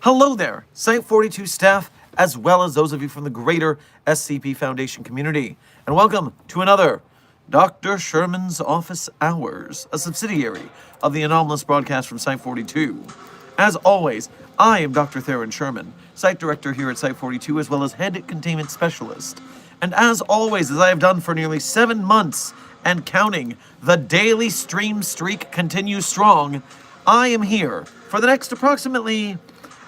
Hello there, Site-42 staff, as well as those of you from the greater SCP Foundation community. And welcome to another Dr. Sherman's Office Hours, a subsidiary of the anomalous broadcast from Site-42. As always, I am Dr. Theron Sherman, Site Director here at Site-42, as well as Head Containment Specialist. And as always, as I have done for nearly 7 months and counting, the daily stream streak continues strong. I am here for the next approximately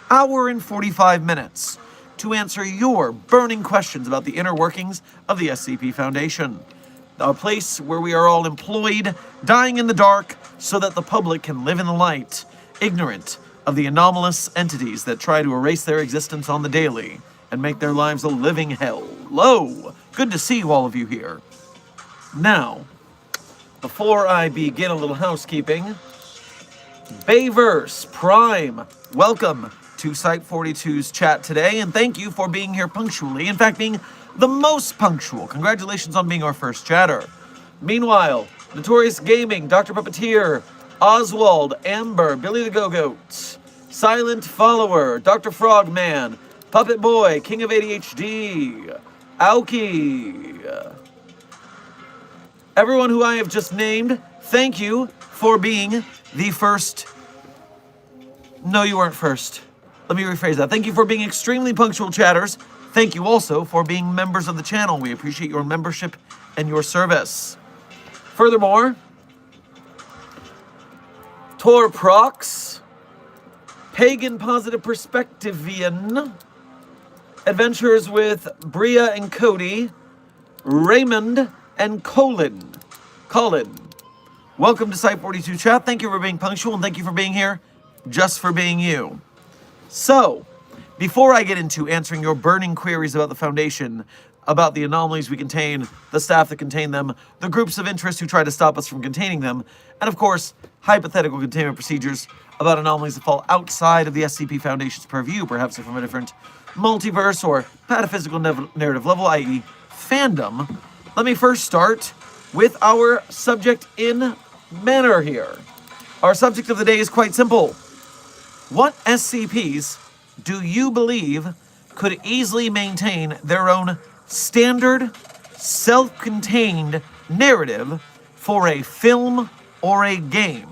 hour and 45 minutes to answer your burning questions about the inner workings of the SCP Foundation. A place where we are all employed, dying in the dark, so that the public can live in the light, ignorant of the anomalous entities that try to erase their existence on the daily and make their lives a living hell. Hello! Good to see all of you here. Now, before I begin a little housekeeping, Bayverse Prime, welcome to Site-42's chat today, and thank you for being here punctually. In fact, being the most punctual. Congratulations on being our first chatter. Meanwhile, Notorious Gaming, Dr. Puppeteer, Oswald, Amber, Billy the Go-Goat, Silent Follower, Dr. Frogman, Puppet Boy, King of ADHD, Aoki. Everyone who I have just named, thank you for being the first. No, you weren't first. Let me rephrase that. Thank you for being extremely punctual chatters. Thank you also for being members of the channel. We appreciate your membership and your service. Furthermore, Torprox, Pagan Positive Perspectivian, Adventures with Bria and Cody, Raymond, and Colin. Welcome to Site-42 chat. Thank you for being punctual, and thank you for being here just for being you. So, before I get into answering your burning queries about the Foundation, about the anomalies we contain, the staff that contain them, the groups of interest who try to stop us from containing them, and of course, hypothetical containment procedures about anomalies that fall outside of the SCP Foundation's purview, perhaps from a different multiverse or pataphysical narrative level, i.e. fandom, let me first start with our subject in manner here. Our subject of the day is quite simple. What SCPs do you believe could easily maintain their own standard, self-contained narrative for a film or a game?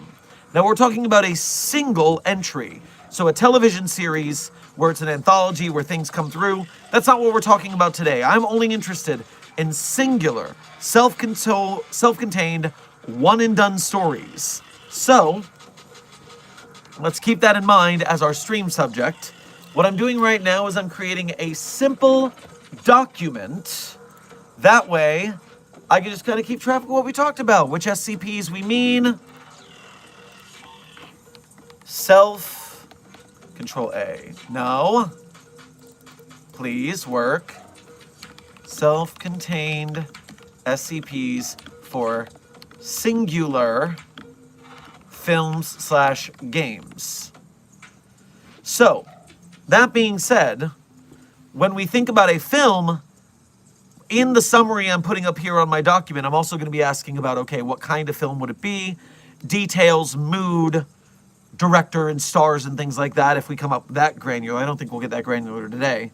Now we're talking about a single entry. So a television series where it's an anthology where things come through. That's not what we're talking about today. I'm only interested in singular, self-contained, one-and-done stories. So, let's keep that in mind as our stream subject. What I'm doing right now is I'm creating a simple document. That way, I can just kind of keep track of what we talked about, which SCPs we mean. Control A. No. Please work. Self-contained SCPs for singular films/games. So, that being said, when we think about a film, in the summary I'm putting up here on my document, I'm also going to be asking about, okay, what kind of film would it be? Details, mood, director and stars and things like that, if we come up that granular. I don't think we'll get that granular today.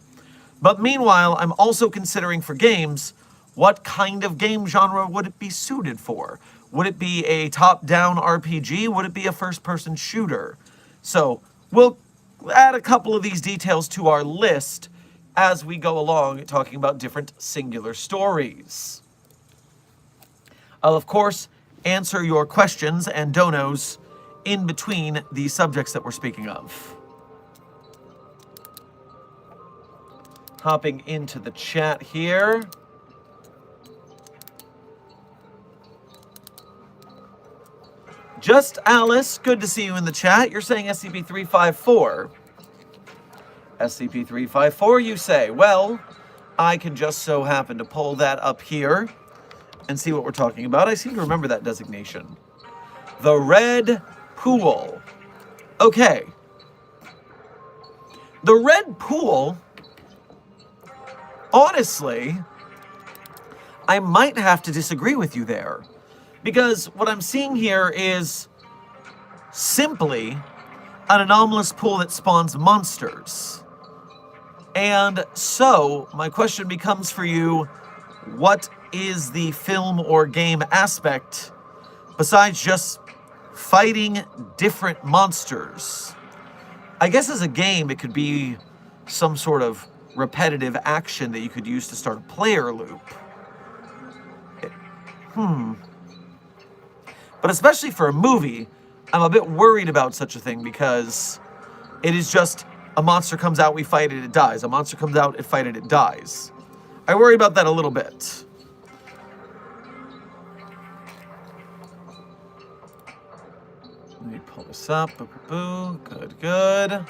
But meanwhile, I'm also considering for games, what kind of game genre would it be suited for? Would it be a top-down RPG? Would it be a first-person shooter? So we'll add a couple of these details to our list as we go along talking about different singular stories. I'll, of course, answer your questions and donos in between the subjects that we're speaking of. Hopping into the chat here. Just Alice, good to see you in the chat. You're saying SCP-354. SCP-354, you say. Well, I can just so happen to pull that up here and see what we're talking about. I seem to remember that designation. The Red Pool. Okay. The Red Pool, honestly, I might have to disagree with you there. Because what I'm seeing here is simply an anomalous pool that spawns monsters. And so, my question becomes for you, what is the film or game aspect besides just fighting different monsters? I guess as a game, it could be some sort of repetitive action that you could use to start a player loop. But especially for a movie, I'm a bit worried about such a thing because it is just a monster comes out, we fight it, it dies. A monster comes out, it fight it, it dies. I worry about that a little bit. Let me pull this up. Good, good.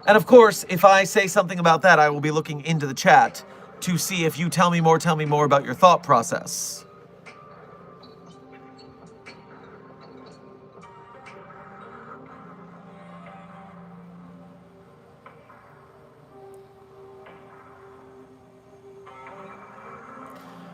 And of course, if I say something about that, I will be looking into the chat to see if you tell me more about your thought process.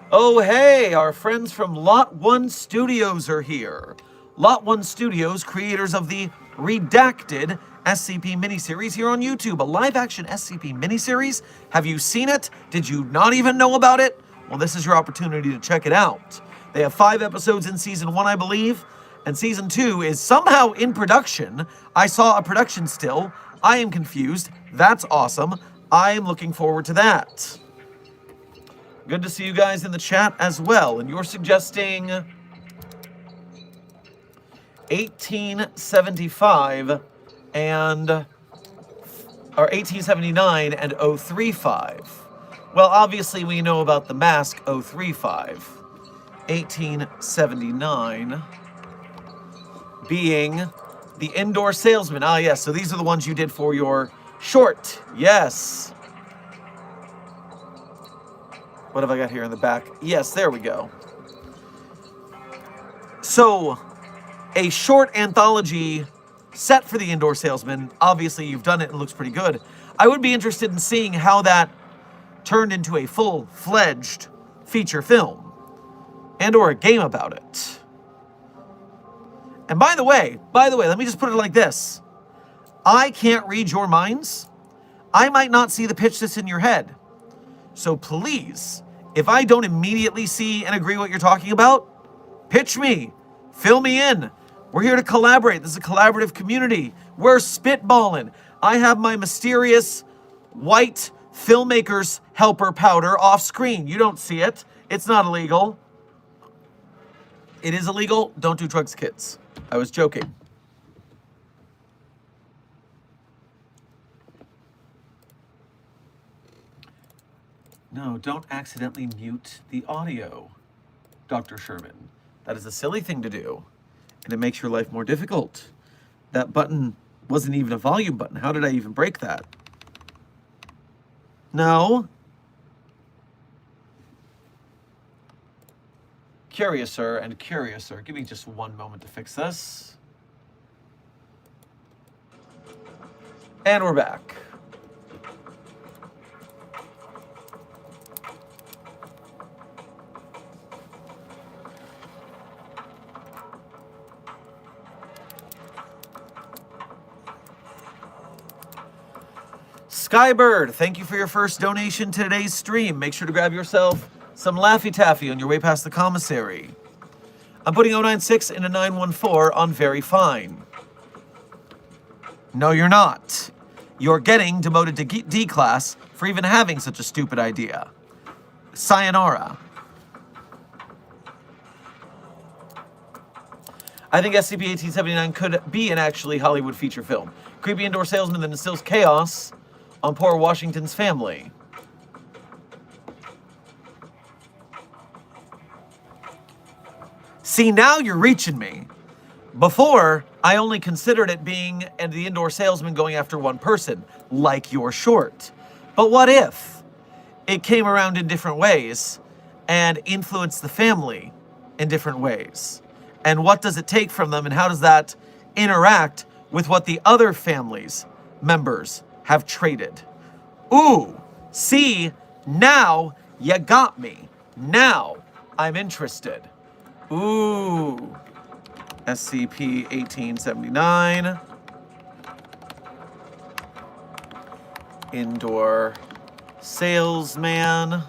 Oh, hey, our friends from Lot 1 Studios are here. Lot 1 Studios, creators of the Redacted SCP miniseries here on YouTube. A live-action SCP miniseries? Have you seen it? Did you not even know about it? Well, this is your opportunity to check it out. They have 5 episodes in Season 1, I believe, and Season 2 is somehow in production. I saw a production still. I am confused. That's awesome. I am looking forward to that. Good to see you guys in the chat as well. And you're suggesting 1875 and or 1879 and 035. Well, obviously we know about the mask 035. 1879 being the indoor salesman. Ah, yes. So these are the ones you did for your short. Yes. What have I got here in the back? Yes, there we go. So, a short anthology set for the indoor salesman. Obviously, you've done it and it looks pretty good. I would be interested in seeing how that turned into a full-fledged feature film and or a game about it. And by the way, let me just put it like this. I can't read your minds. I might not see the pitch that's in your head. So please, if I don't immediately see and agree what you're talking about, pitch me, fill me in. We're here to collaborate. This is a collaborative community. We're spitballing. I have my mysterious white filmmaker's helper powder off screen. You don't see it. It's not illegal. It is illegal. Don't do drugs, kids. I was joking. No, don't accidentally mute the audio, Dr. Sherman. That is a silly thing to do, and it makes your life more difficult. That button wasn't even a volume button. How did I even break that? No. Curiouser and curiouser. Give me just one moment to fix this. And we're back. Skybird, thank you for your first donation to today's stream. Make sure to grab yourself some Laffy Taffy on your way past the commissary. I'm putting 096 into 914 on very fine. No, you're not. You're getting demoted to D class for even having such a stupid idea. Sayonara. I think SCP-1879 could be an actually Hollywood feature film. Creepy indoor salesman that instills chaos on poor Washington's family. See, now you're reaching me. Before, I only considered it being the indoor salesman going after one person, like your short. But what if it came around in different ways and influenced the family in different ways? And what does it take from them, and how does that interact with what the other family's members have traded? Ooh, see, now you got me. Now I'm interested. Ooh, SCP-1879. Indoor salesman.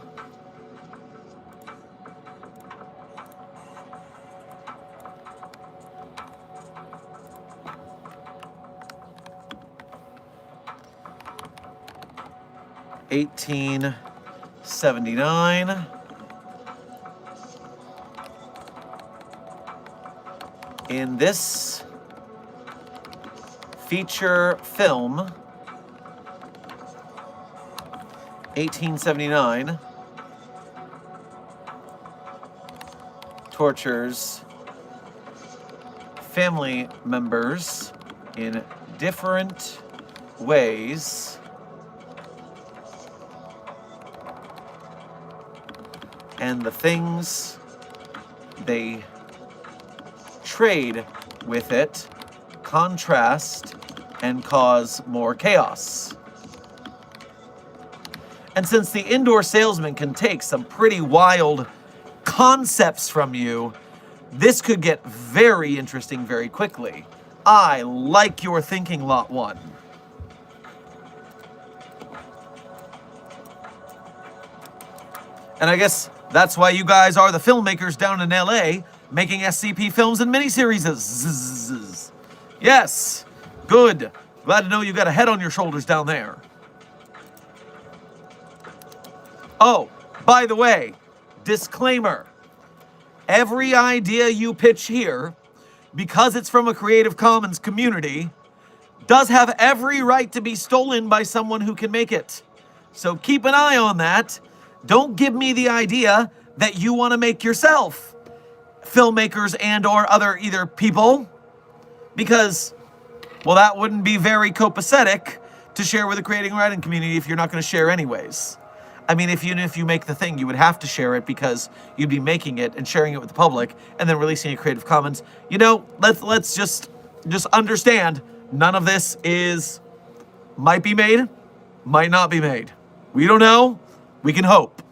$18.79. In this feature film, 1879 tortures family members in different ways and the things they trade with it contrast and cause more chaos. And since the indoor salesman can take some pretty wild concepts from you, this could get very interesting very quickly. I like your thinking, Lot 1. And I guess that's why you guys are the filmmakers down in LA making SCP films and miniseries. Yes, good. Glad to know you got a head on your shoulders down there. Oh, by the way, disclaimer. Every idea you pitch here, because it's from a Creative Commons community, does have every right to be stolen by someone who can make it. So keep an eye on that. Don't give me the idea that you want to make yourself, filmmakers and or other either people, because, well, that wouldn't be very copacetic to share with the creating and writing community if you're not going to share anyways. I mean, even if you make the thing, you would have to share it because you'd be making it and sharing it with the public and then releasing it Creative Commons. You know, let's just understand, none of this might be made, might not be made. We don't know. We can hope.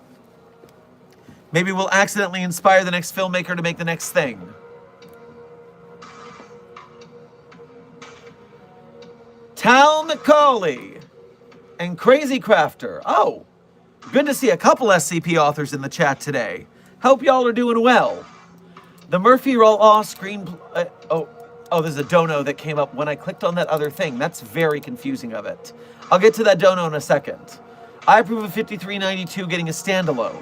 Maybe we'll accidentally inspire the next filmmaker to make the next thing. Tal McCauley and Crazy Crafter. Oh, good to see a couple SCP authors in the chat today. Hope y'all are doing well. The Murphy Law screen... oh, there's a dono that came up when I clicked on that other thing. That's very confusing of it. I'll get to that dono in a second. I approve of 5392 getting a standalone.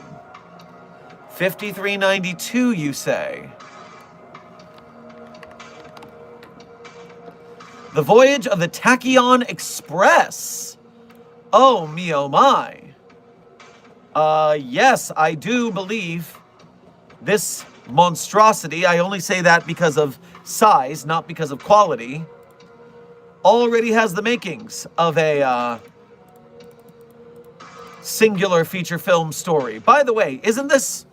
5392, you say? The Voyage of the Tachyon Express. Oh, me, oh, my. Yes, I do believe this monstrosity, I only say that because of size, not because of quality, already has the makings of a, singular feature film story. By the way, isn't this...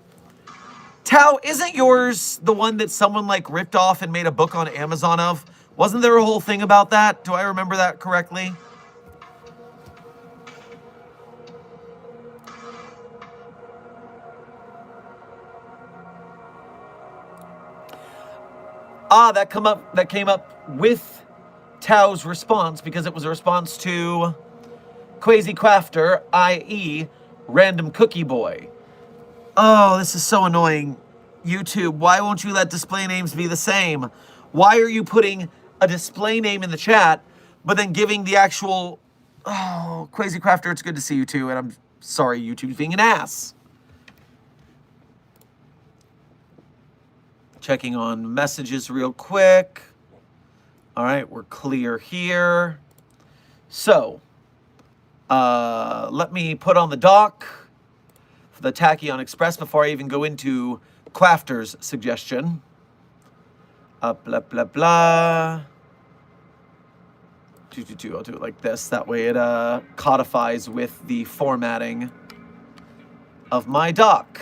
Tao, isn't yours the one that someone, like, ripped off and made a book on Amazon of? Wasn't there a whole thing about that? Do I remember that correctly? Ah, that came up with Tao's response because it was a response to Crazy Crafter, i.e. Random Cookie Boy. Oh, this is so annoying. YouTube, why won't you let display names be the same? Why are you putting a display name in the chat, but then giving the actual... Oh, Crazy Crafter, it's good to see you too, and I'm sorry YouTube's being an ass. Checking on messages real quick. All right, we're clear here. So, let me put on the dock for the Tachyon Express before I even go into Crafter's suggestion. Blah, blah, blah. I'll do it like this. That way it codifies with the formatting of my dock.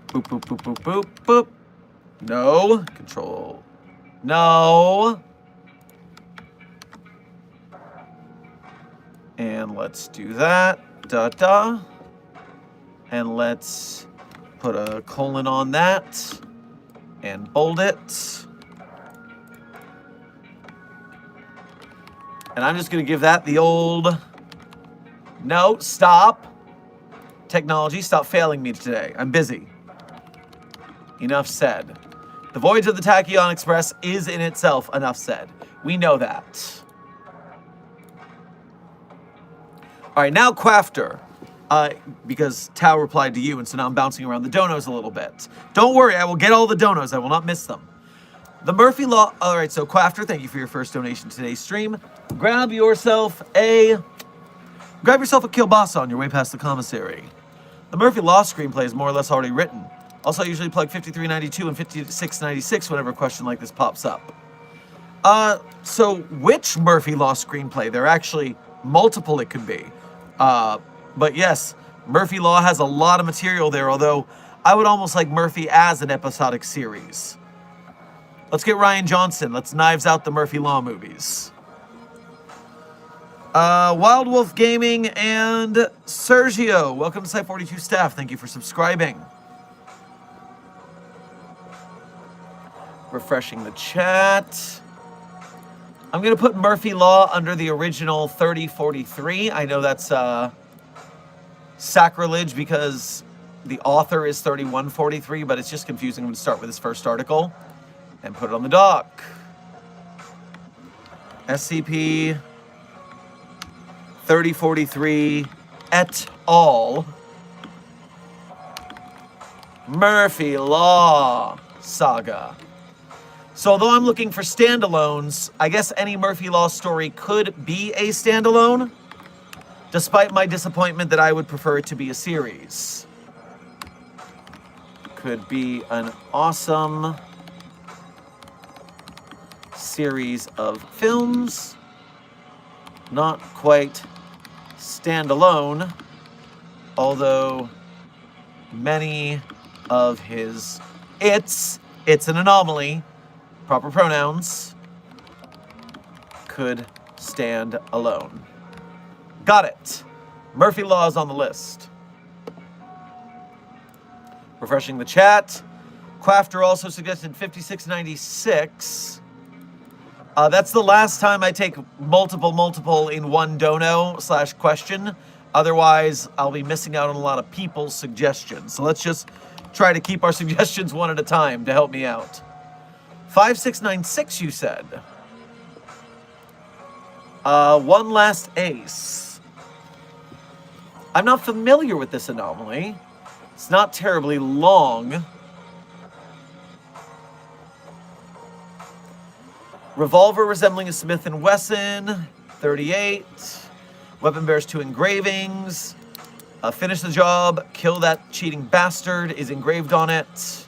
Boop, boop, boop, boop, boop, boop. No. Control. No. And let's do that. Da-da. And let's put a colon on that. And bold it. And I'm just going to give that the old... No, stop. Technology, stop failing me today. I'm busy. Enough said. The voyage of the Tachyon Express is in itself enough said. We know that. All right, now Crafter. Because Tao replied to you, and so now I'm bouncing around the donos a little bit. Don't worry, I will get all the donos. I will not miss them. The Murphy Law... All right, so Crafter, thank you for your first donation to today's stream. Grab yourself a kielbasa on your way past the commissary. The Murphy Law screenplay is more or less already written. Also, I usually plug 5392 and 5696 whenever a question like this pops up. So which Murphy Law screenplay? There are actually multiple it could be. But yes, Murphy Law has a lot of material there, although I would almost like Murphy as an episodic series. Let's get Ryan Johnson. Let's knives out the Murphy Law movies. Wild Wolf Gaming and Sergio. Welcome to Site 42 staff. Thank you for subscribing. Refreshing the chat. I'm going to put Murphy Law under the original 3043. I know that's sacrilege because the author is 3143, but it's just confusing. I'm going to start with his first article and put it on the dock. SCP 3043 et al. Murphy Law Saga. So although I'm looking for standalones, I guess any Murphy Law story could be a standalone, despite my disappointment that I would prefer it to be a series. Could be an awesome series of films, not quite standalone, although many of his it's an anomaly, proper pronouns, could stand alone. Got it. Murphy Law is on the list. Refreshing the chat. Crafter also suggested 5696. That's the last time I take multiple in one dono / question. Otherwise, I'll be missing out on a lot of people's suggestions. So let's just try to keep our suggestions one at a time to help me out. 5696, you said. One Last Ace. I'm not familiar with this anomaly. It's not terribly long. Revolver resembling a Smith & Wesson, 38. Weapon bears 2 engravings. Finish the job, kill that cheating bastard is engraved on it.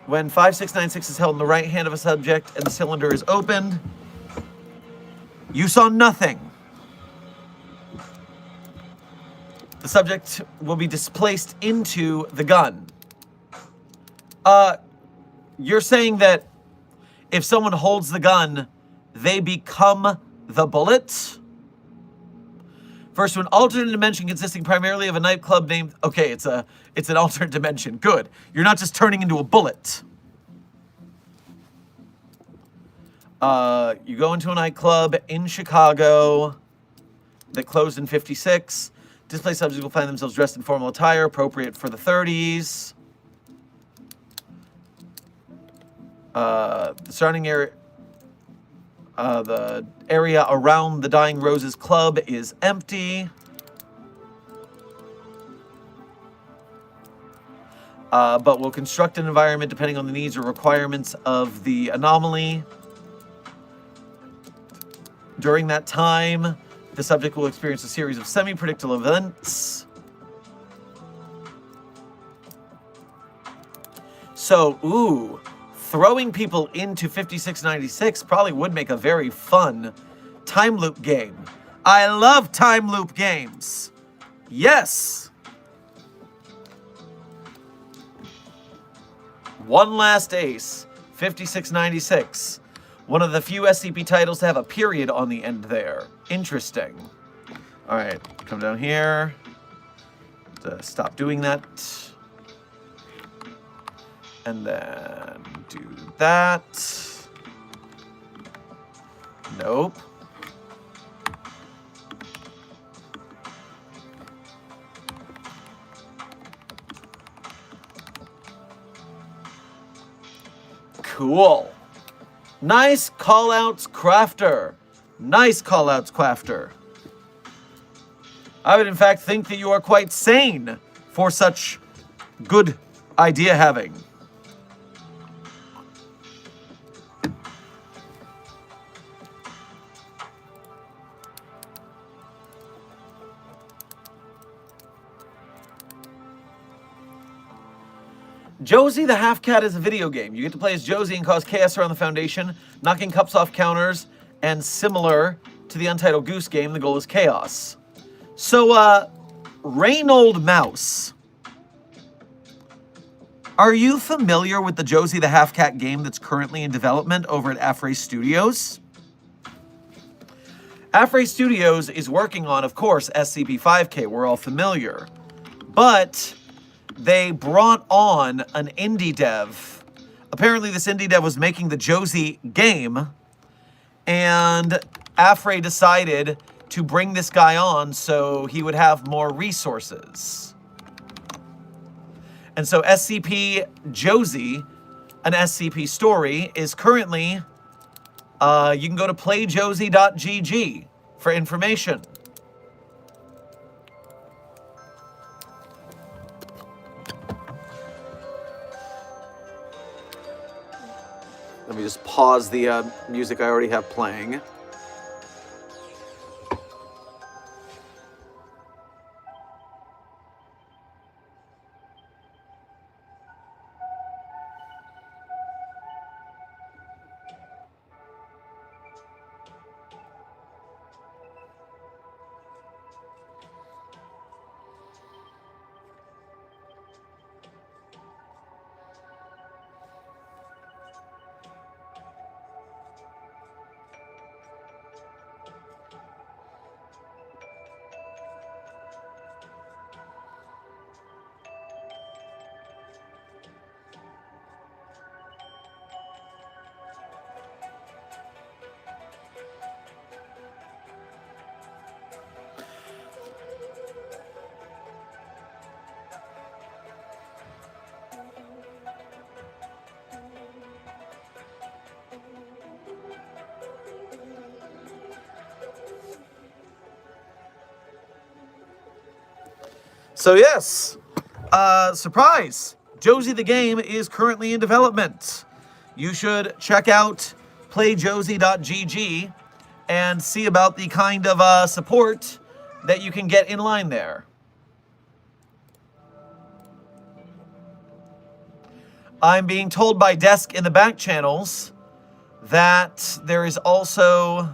When 5696 is held in the right hand of a subject and the cylinder is opened, you saw nothing. The subject will be displaced into the gun. You're saying that if someone holds the gun, they become the bullet? First, to an alternate dimension consisting primarily of a nightclub named... Okay, it's an alternate dimension. Good. You're not just turning into a bullet. You go into a nightclub in Chicago that closed in 56. Displaced subjects will find themselves dressed in formal attire appropriate for the 30s. The surrounding area... the area around the Dying Roses Club is empty. But we'll construct an environment depending on the needs or requirements of the anomaly. During that time, the subject will experience a series of semi-predictable events. So, throwing people into 5696 probably would make a very fun time loop game. I love time loop games. Yes. One Last Ace, 5696. One of the few SCP titles to have a period on the end there. Interesting. All right, come down here. Stop doing that. And then do that. Nope. Cool. Nice callouts, Crafter. Nice callouts, Crafter. I would in fact think that you are quite sane for such good idea having. Josie the Halfcat is a video game. You get to play as Josie and cause chaos around the Foundation, knocking cups off counters, and similar to the Untitled Goose game, the goal is chaos. So, Reynold Mouse. Are you familiar with the Josie the Halfcat game that's currently in development over at Affray Studios? Affray Studios is working on, of course, SCP-5K. We're all familiar. But they brought on an indie dev. Apparently this indie dev was making the Josie game, and Affray decided to bring this guy on so he would have more resources. And so SCP Josie, an SCP story, is currently, you can go to playjosie.gg for information. Let me just pause the music I already have playing. So yes, surprise! Josie the game is currently in development. You should check out playjosie.gg and see about the kind of support that you can get in line there. I'm being told by Desk in the back channels that there is also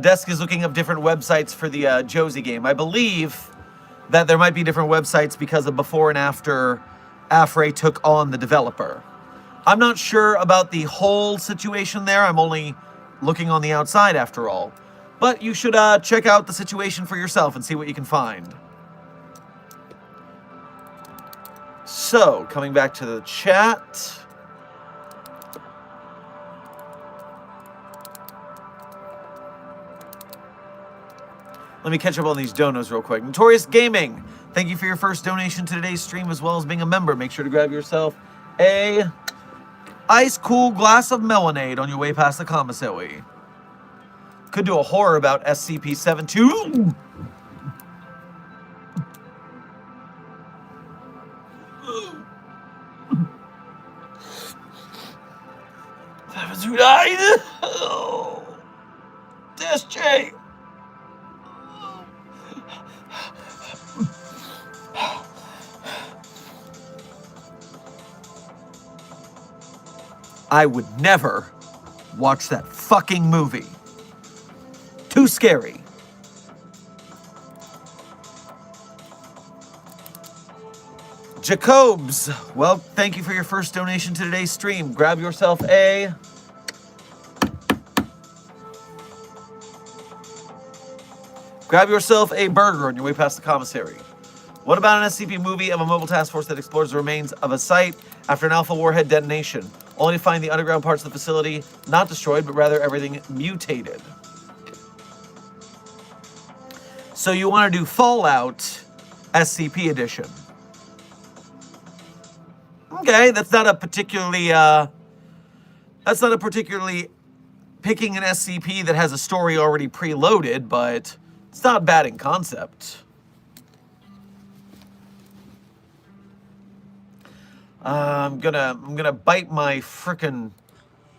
Desk is looking up different websites for the Josie game. I believe that there might be different websites because of before and after Affray took on the developer. I'm not sure about the whole situation there. I'm only looking on the outside after all. But you should check out the situation for yourself and see what you can find. So, coming back to the chat. Let me catch up on these donos real quick. Notorious Gaming, thank you for your first donation to today's stream as well as being a member. Make sure to grab yourself a ice cool glass of melonade on your way past the commissary. Could do a horror about SCP-7 too. That's right. Oh, this Jay. I would never watch that fucking movie. Too scary. Jacobs, well, thank you for your first donation to today's stream. Grab yourself a... burger on your way past the commissary. What about an SCP movie of a mobile task force that explores the remains of a site after an alpha warhead detonation, only to find the underground parts of the facility not destroyed, but rather everything mutated? So you want to do Fallout SCP edition. Okay, that's not a particularly picking an SCP that has a story already preloaded, but it's not bad in concept. I'm gonna bite my frickin'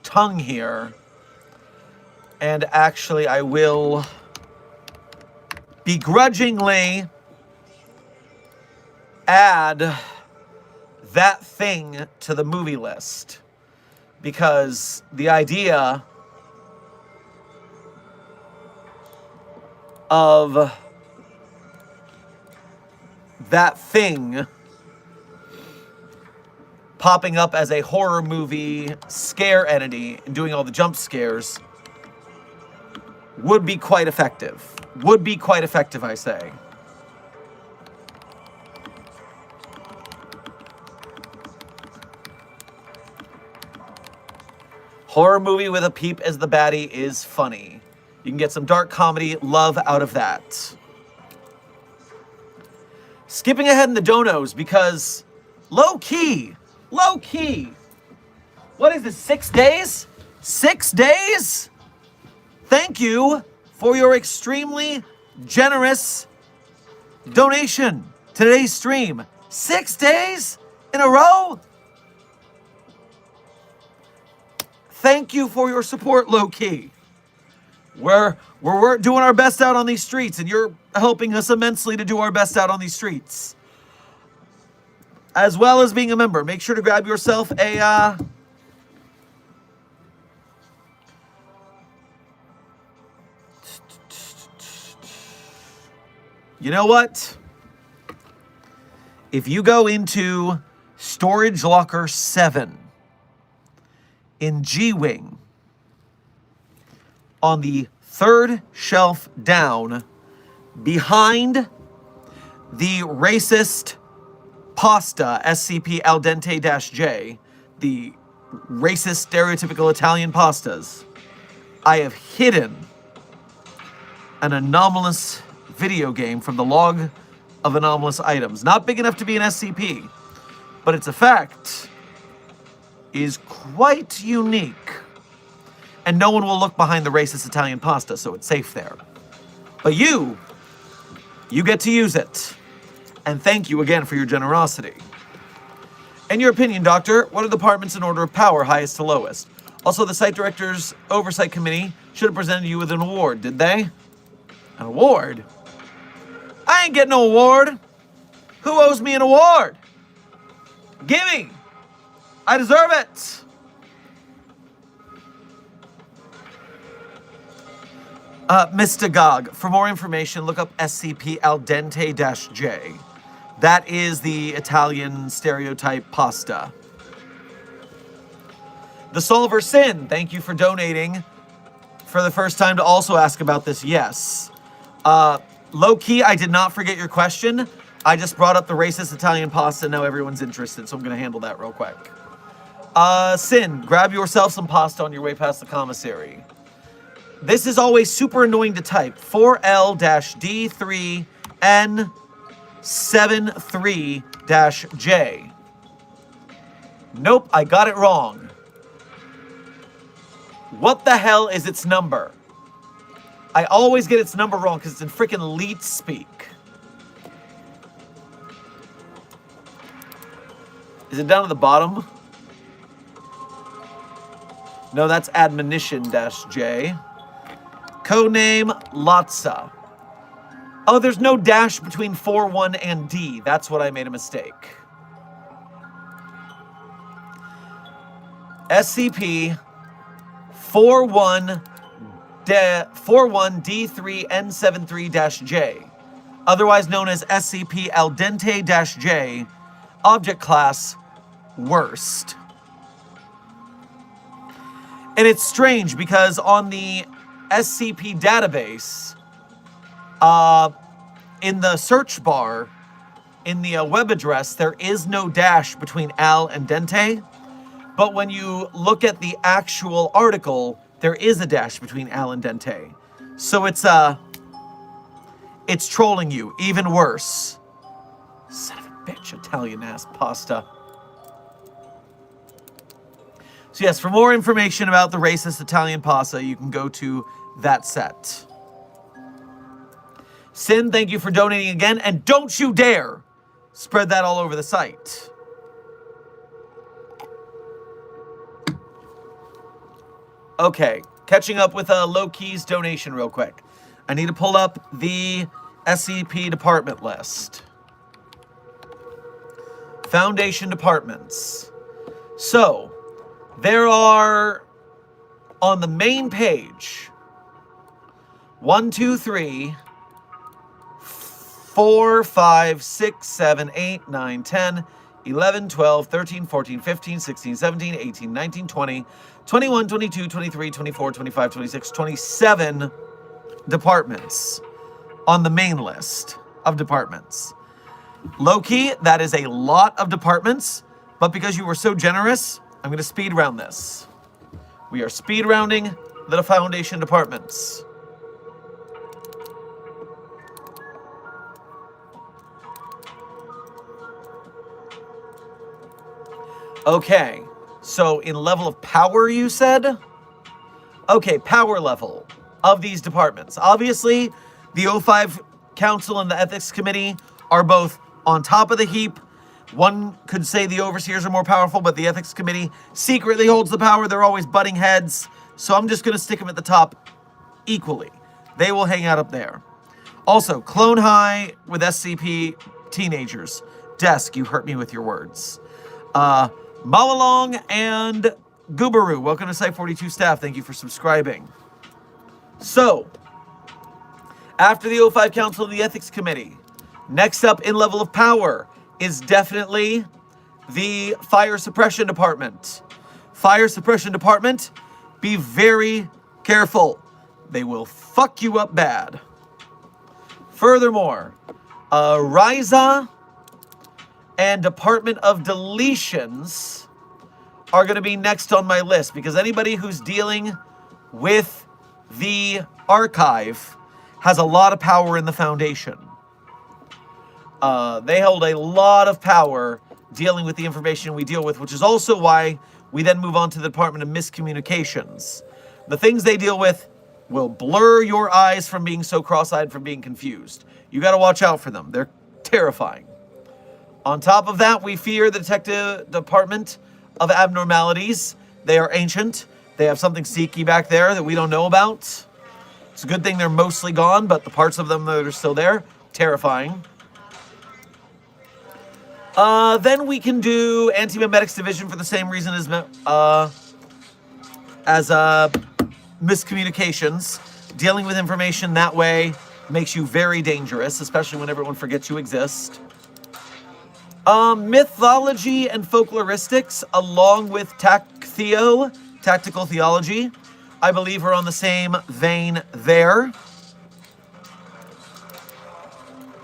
tongue here, and actually I will begrudgingly add that thing to the movie list, because the idea of that thing popping up as a horror movie scare entity and doing all the jump scares would be quite effective. Would be quite effective, I say. Horror movie with a peep as the baddie is funny. You can get some dark comedy love out of that. Skipping ahead in the donos because low key. What is this, 6 days? 6 days? Thank you for your extremely generous donation to today's stream. 6 days in a row? Thank you for your support, low key. We're doing our best out on these streets, and you're helping us immensely to do our best out on these streets. As well as being a member. Make sure to grab yourself a... You know what? If you go into Storage Locker 7 in G-Wing, on the third shelf down, behind the racist pasta, SCP al dente-J, the racist stereotypical Italian pastas, I have hidden an anomalous video game from the log of anomalous items. Not big enough to be an SCP, but its effect is quite unique. And no one will look behind the racist Italian pasta, so it's safe there. But you get to use it. And thank you again for your generosity. In your opinion, Doctor, what are the departments in order of power, highest to lowest? Also, the Site Director's Oversight Committee should have presented you with an award, did they? An award? I ain't getting no award. Who owes me an award? Gimme! I deserve it! Mr. Gog, for more information, look up SCP al dente-J. That is the Italian stereotype pasta. The Solver Sin, thank you for donating for the first time to also ask about this. Yes. Low-key, I did not forget your question. I just brought up the racist Italian pasta. Now everyone's interested, so I'm going to handle that real quick. Sin, grab yourself some pasta on your way past the commissary. This is always super annoying to type. 4L-D3N73-J. Nope, I got it wrong. What the hell is its number? I always get its number wrong because it's in freaking leet speak. Is it down at the bottom? No, that's admonition-J. Codename Lotsa. Oh, there's no dash between 4-1 and D. That's what I made a mistake. SCP 41D3N73-J, otherwise known as SCP al dente-J, object class worst. And it's strange because on the SCP database, in the search bar, in the web address, there is no dash between al and dente. But when you look at the actual article, there is a dash between al and dente. So it's trolling you, even worse. Son of a bitch, Italian-ass pasta. So yes, for more information about the racist Italian pasta, you can go to that set. Sin, thank you for donating again, and don't you dare spread that all over the site. Okay, catching up with a low-keys donation real quick. I need to pull up the SCP department list. Foundation departments. So, there are, on the main page, 1, 2, 3, 4, 5, 6, 7, 8, 9, 10, 11, 12, 13, 14, 15, 16, 17, 18, 19, 20, 21, 22, 23, 24, 25, 26, 27 departments on the main list of departments. Low-key, that is a lot of departments, but because you were so generous, I'm going to speed round this. We are speed rounding the Foundation departments. Okay, so in level of power, you said? Okay, power level of these departments. Obviously, the O5 Council and the Ethics Committee are both on top of the heap. One could say the Overseers are more powerful, but the Ethics Committee secretly holds the power. They're always butting heads. So I'm just going to stick them at the top equally. They will hang out up there. Also, Clone High with SCP teenagers. Desk, you hurt me with your words. Malalong and Goobaroo, welcome to Site 42 staff. Thank you for subscribing. So, after the O5 Council and the Ethics Committee, next up in level of power is definitely the Fire Suppression Department. Fire Suppression Department, be very careful. They will fuck you up bad. Furthermore, Ryza and Department of Deletions are going to be next on my list because anybody who's dealing with the archive has a lot of power in the Foundation. They hold a lot of power dealing with the information we deal with, which is also why we then move on to the Department of Miscommunications. The things they deal with will blur your eyes from being so cross-eyed from being confused. You got to watch out for them. They're terrifying. On top of that, we fear the Detective Department of Abnormalities. They are ancient. They have something seeky back there that we don't know about. It's a good thing they're mostly gone, but the parts of them that are still there, terrifying. Then we can do Anti-Memetics Division for the same reason as miscommunications. Dealing with information that way makes you very dangerous, especially when everyone forgets you exist. Mythology and folkloristics, along with tactical theology, I believe are on the same vein there.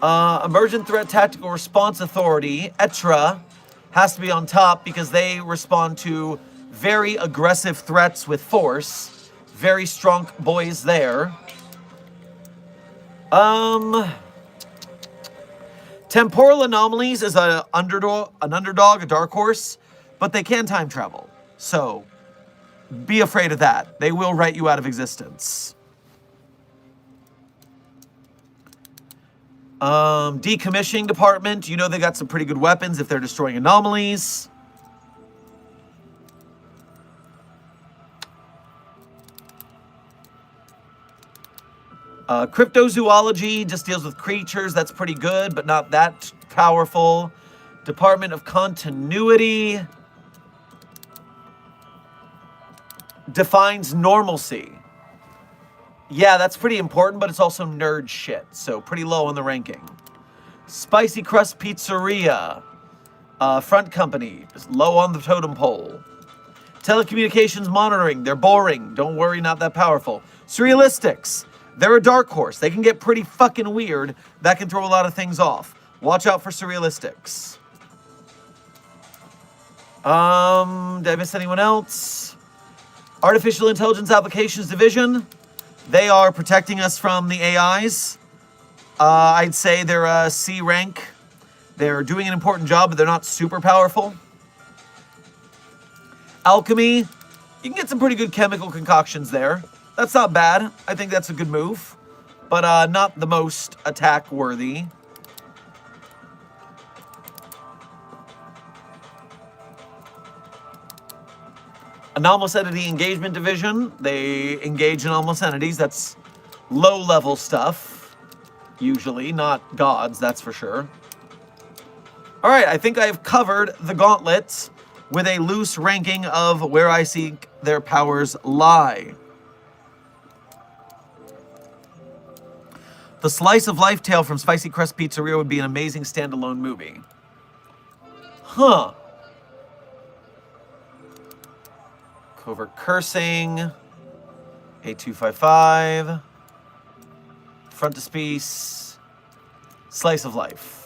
Emergent Threat Tactical Response Authority, ETRA, has to be on top because they respond to very aggressive threats with force. Very strong boys there. Temporal Anomalies is an underdog, a dark horse, but they can time travel. So, be afraid of that. They will write you out of existence. Decommissioning Department, you know they got some pretty good weapons if they're destroying anomalies. Cryptozoology just deals with creatures. That's pretty good, but not that powerful. Department of Continuity defines normalcy. Yeah, that's pretty important, but it's also nerd shit, so pretty low on the ranking. Spicy Crust Pizzeria. Front company is low on the totem pole. Telecommunications monitoring, they're boring. Don't worry, not that powerful. Surrealistics, they're a dark horse. They can get pretty fucking weird. That can throw a lot of things off. Watch out for surrealistics. Did I miss anyone else? Artificial Intelligence Applications Division. They are protecting us from the AIs. I'd say they're a C rank. They're doing an important job, but they're not super powerful. Alchemy. You can get some pretty good chemical concoctions there. That's not bad. I think that's a good move. But not the most attack-worthy. Anomalous Entity Engagement Division. They engage anomalous entities. That's low-level stuff. Usually. Not gods, that's for sure. Alright, I think I've covered the gauntlet with a loose ranking of where I think their powers lie. The Slice of Life tale from Spicy Crust Pizzeria would be an amazing standalone movie. Huh. Covert Cursing. A255. Frontispiece. Slice of Life.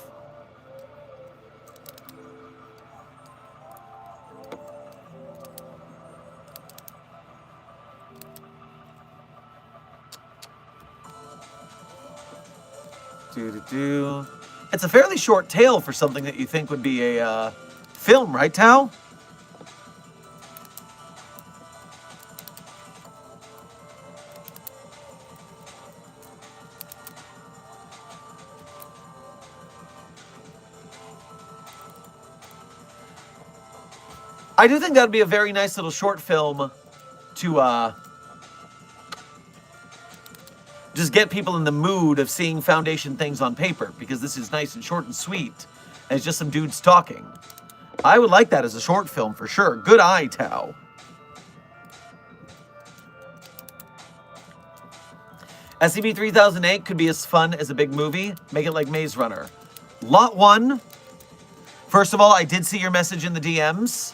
It's a fairly short tale for something that you think would be a film, right, Tao? I do think that would be a very nice little short film to just get people in the mood of seeing Foundation things on paper, because this is nice and short and sweet, and it's just some dudes talking. I would like that as a short film for sure. Good eye, Tao. SCP-3008 could be as fun as a big movie. Make it like Maze Runner. Lot 1. First of all, I did see your message in the DMs.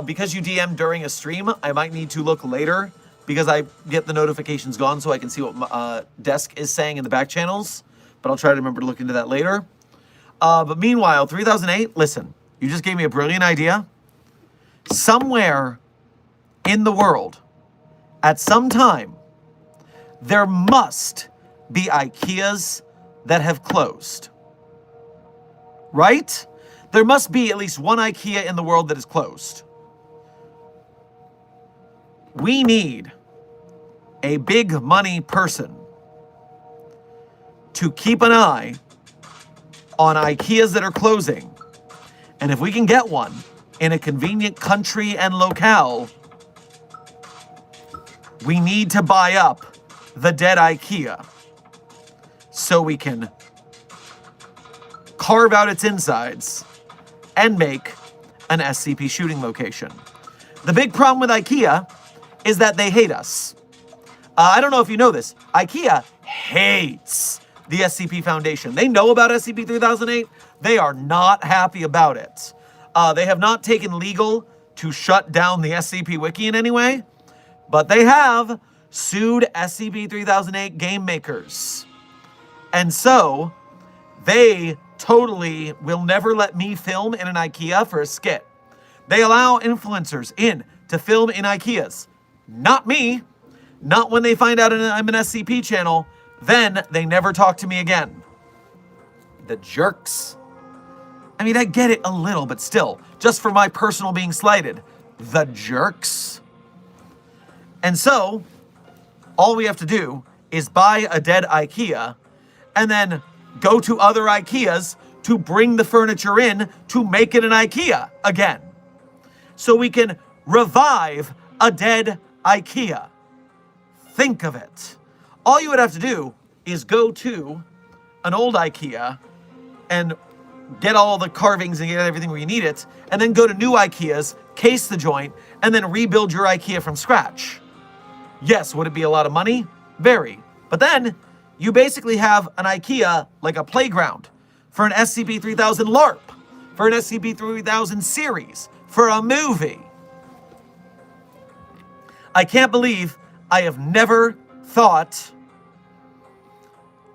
Because you DM'd during a stream, I might need to look later, because I get the notifications gone so I can see what Desk is saying in the back channels. But I'll try to remember to look into that later. But meanwhile, 3008, listen, you just gave me a brilliant idea. Somewhere in the world, at some time, there must be IKEAs that have closed. Right? There must be at least one IKEA in the world that is closed. We need a big money person to keep an eye on IKEAs that are closing. And if we can get one in a convenient country and locale, we need to buy up the dead IKEA so we can carve out its insides and make an SCP shooting location. The big problem with IKEA is that they hate us. I don't know if you know this. IKEA hates the SCP Foundation. They know about SCP-3008. They are not happy about it. They have not taken legal to shut down the SCP Wiki in any way, but they have sued SCP-3008 game makers. And so, they totally will never let me film in an IKEA for a skit. They allow influencers in to film in IKEAs. Not me. Not when they find out I'm an SCP channel. Then they never talk to me again. The jerks. I mean, I get it a little, but still, just for my personal being slighted. The jerks. And so, all we have to do is buy a dead IKEA and then go to other IKEAs to bring the furniture in to make it an IKEA again. So we can revive a dead IKEA. Think of it. All you would have to do is go to an old IKEA and get all the carvings and get everything where you need it, and then go to new IKEAs, case the joint, and then rebuild your IKEA from scratch. Yes, would it be a lot of money? Very. But then, you basically have an IKEA like a playground for an SCP-3000 LARP. for an SCP-3000 series, for a movie. I can't believe I have never thought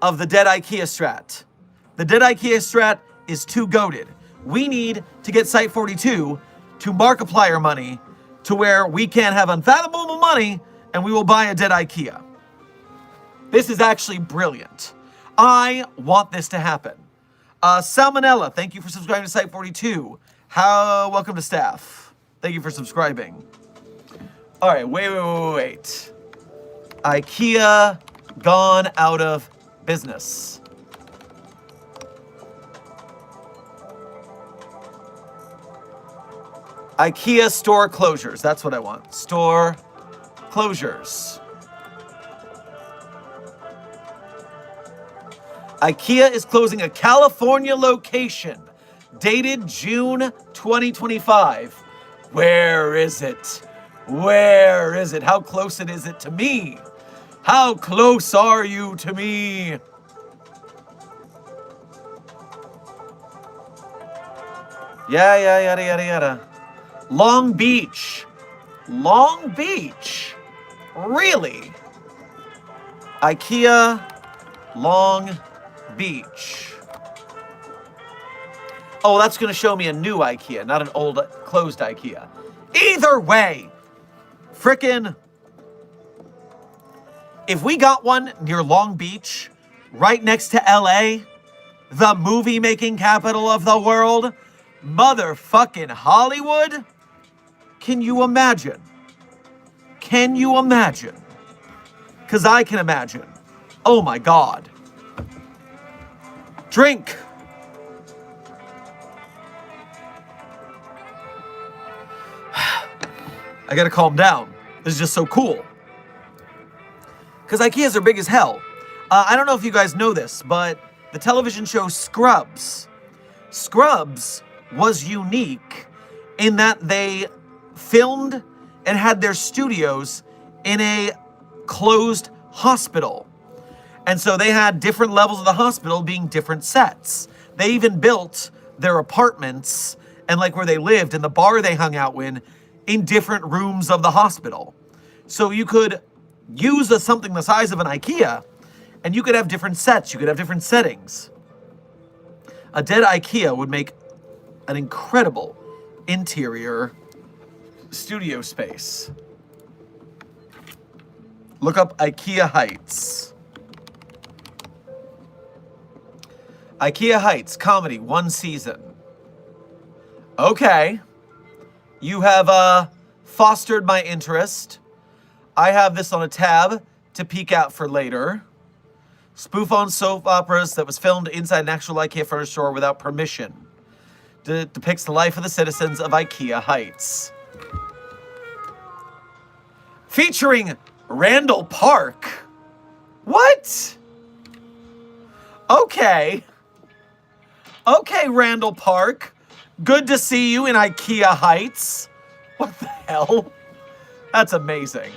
of the dead IKEA strat. The dead IKEA strat is too goated. We need to get Site 42 to Markiplier money to where we can have unfathomable money and we will buy a dead IKEA. This is actually brilliant. I want this to happen. Salmonella, thank you for subscribing to Site 42. Welcome to staff. Thank you for subscribing. All right, wait. IKEA gone out of business. IKEA store closures. That's what I want. Store closures. IKEA is closing a California location, dated June 2025. Where is it? Where is it? How close is it to me? How close are you to me? Yada. Long Beach. Long Beach? Really? IKEA, Long Beach. Oh, that's going to show me a new IKEA, not an old, closed IKEA. Either way, frickin', if we got one near Long Beach, right next to LA, the movie-making capital of the world, motherfucking Hollywood, can you imagine? Can you imagine? Because I can imagine. Oh my God. Drink. I gotta calm down. This is just so cool. Because IKEAs are big as hell. I don't know if you guys know this, but the television show Scrubs was unique in that they filmed and had their studios in a closed hospital. And so they had different levels of the hospital being different sets. They even built their apartments and like where they lived and the bar they hung out in different rooms of the hospital. So you could use something the size of an IKEA and you could have different sets, you could have different settings. A dead IKEA would make an incredible interior studio space. Look up IKEA Heights. IKEA Heights, comedy, 1 season. Okay. You have fostered my interest. I have this on a tab to peek out for later. Spoof on soap operas that was filmed inside an actual IKEA furniture store without permission. Depicts the life of the citizens of IKEA Heights. Featuring Randall Park. What? Okay. Okay, Randall Park. Good to see you in IKEA Heights. What the hell? That's amazing.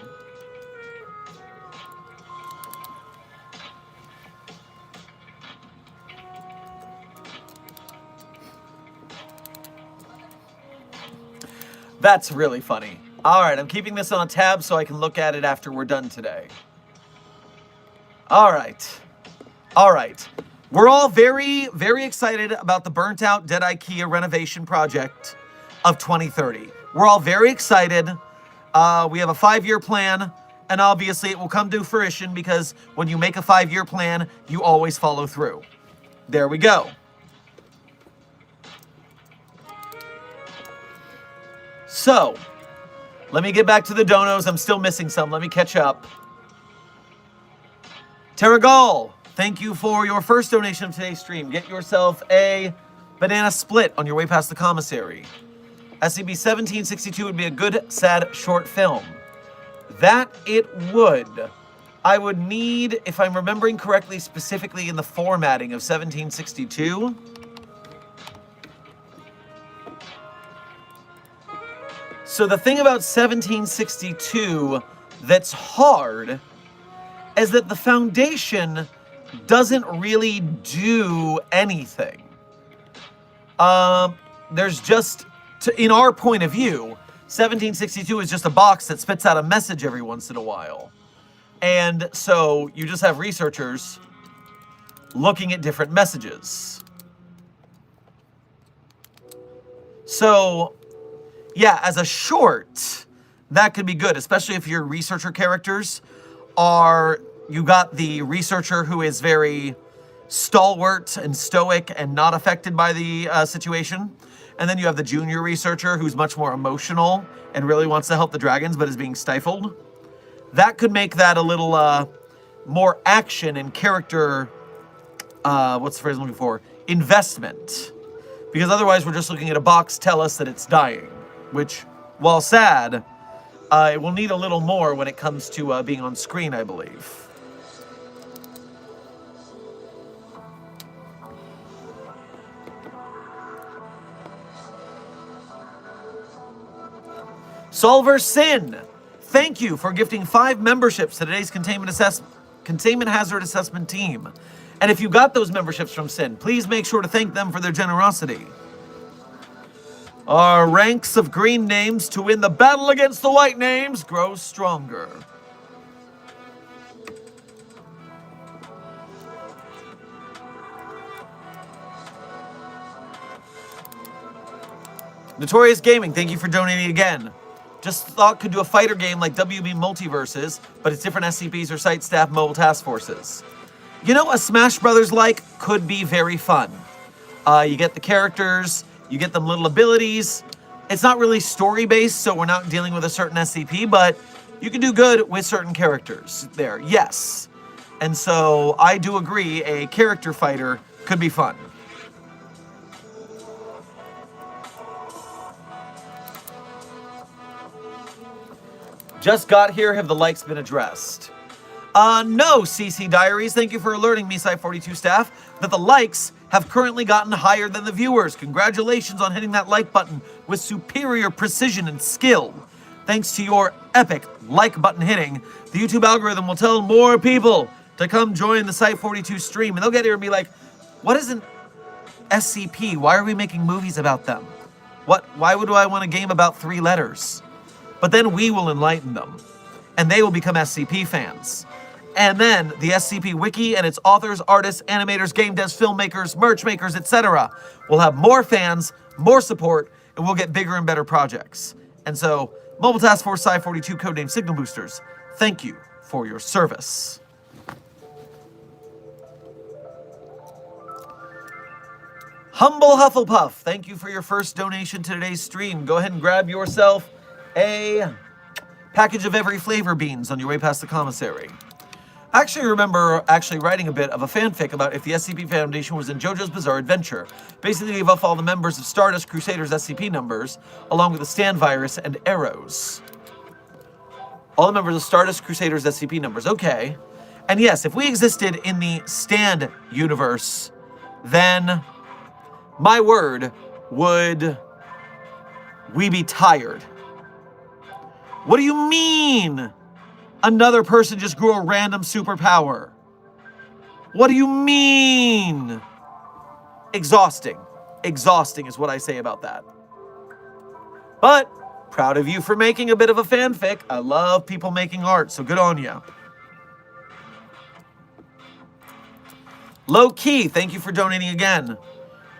That's really funny. All right, I'm keeping this on a tab so I can look at it after we're done today. All right. All right. We're all very, very excited about the burnt out dead IKEA renovation project of 2030. We're all very excited. We have a 5-year plan, and obviously it will come to fruition because when you make a 5-year plan, you always follow through. There we go. So, let me get back to the donos. I'm still missing some. Let me catch up. Terragal, thank you for your first donation of today's stream. Get yourself a banana split on your way past the commissary. SCP-1762 would be a good, sad, short film. That it would. I would need, if I'm remembering correctly, specifically in the formatting of 1762. So the thing about 1762 that's hard is that the Foundation doesn't really do anything. there's just, in our point of view, 1762 is just a box that spits out a message every once in a while. And so you just have researchers looking at different messages. So, yeah, as a short, that could be good, especially if your researcher characters are, you got the researcher who is very stalwart and stoic and not affected by the situation. And then you have the junior researcher who's much more emotional and really wants to help the dragons but is being stifled. That could make that a little more action and character, what's the phrase I'm looking for? Investment. Because otherwise we're just looking at a box tell us that it's dying, which, while sad, it will need a little more when it comes to being on screen, I believe. Solver Sin, thank you for gifting 5 memberships to today's Containment Hazard Assessment team. And if you got those memberships from Sin, please make sure to thank them for their generosity. Our ranks of green names to win the battle against the white names grow stronger. Notorious Gaming, thank you for donating again. Just thought could do a fighter game like WB Multiverses, but it's different SCPs or site staff mobile task forces. You know, a Smash Brothers like could be very fun. You get the characters, you get them little abilities. It's not really story-based, so we're not dealing with a certain SCP, but you can do good with certain characters there, yes. And so I do agree a character fighter could be fun. Just got here, have the likes been addressed? No, CC Diaries, thank you for alerting me, Site42 staff, that the likes have currently gotten higher than the viewers. Congratulations on hitting that like button with superior precision and skill. Thanks to your epic like button hitting, the YouTube algorithm will tell more people to come join the Site42 stream, and they'll get here and be like, what is an SCP? Why are we making movies about them? Why would I want a game about 3 letters? But then we will enlighten them, and they will become SCP fans. And then the SCP Wiki and its authors, artists, animators, game devs, filmmakers, merch makers, etc. will have more fans, more support, and we'll get bigger and better projects. And so, Mobile Task Force Sci-42 codename Signal Boosters, thank you for your service. Humble Hufflepuff, thank you for your first donation to today's stream. Go ahead and grab yourself a package of every flavor beans on your way past the commissary. I actually remember writing a bit of a fanfic about if the SCP Foundation was in JoJo's Bizarre Adventure. Basically, gave off all the members of Stardust Crusaders SCP numbers, along with the Stand Virus and arrows. All the members of Stardust Crusaders SCP numbers, okay. And yes, if we existed in the Stand universe, then, my word, would we be tired? What do you mean? Another person just grew a random superpower. What do you mean? Exhausting. Exhausting is what I say about that. But, proud of you for making a bit of a fanfic. I love people making art, so good on you. Low Key, thank you for donating again.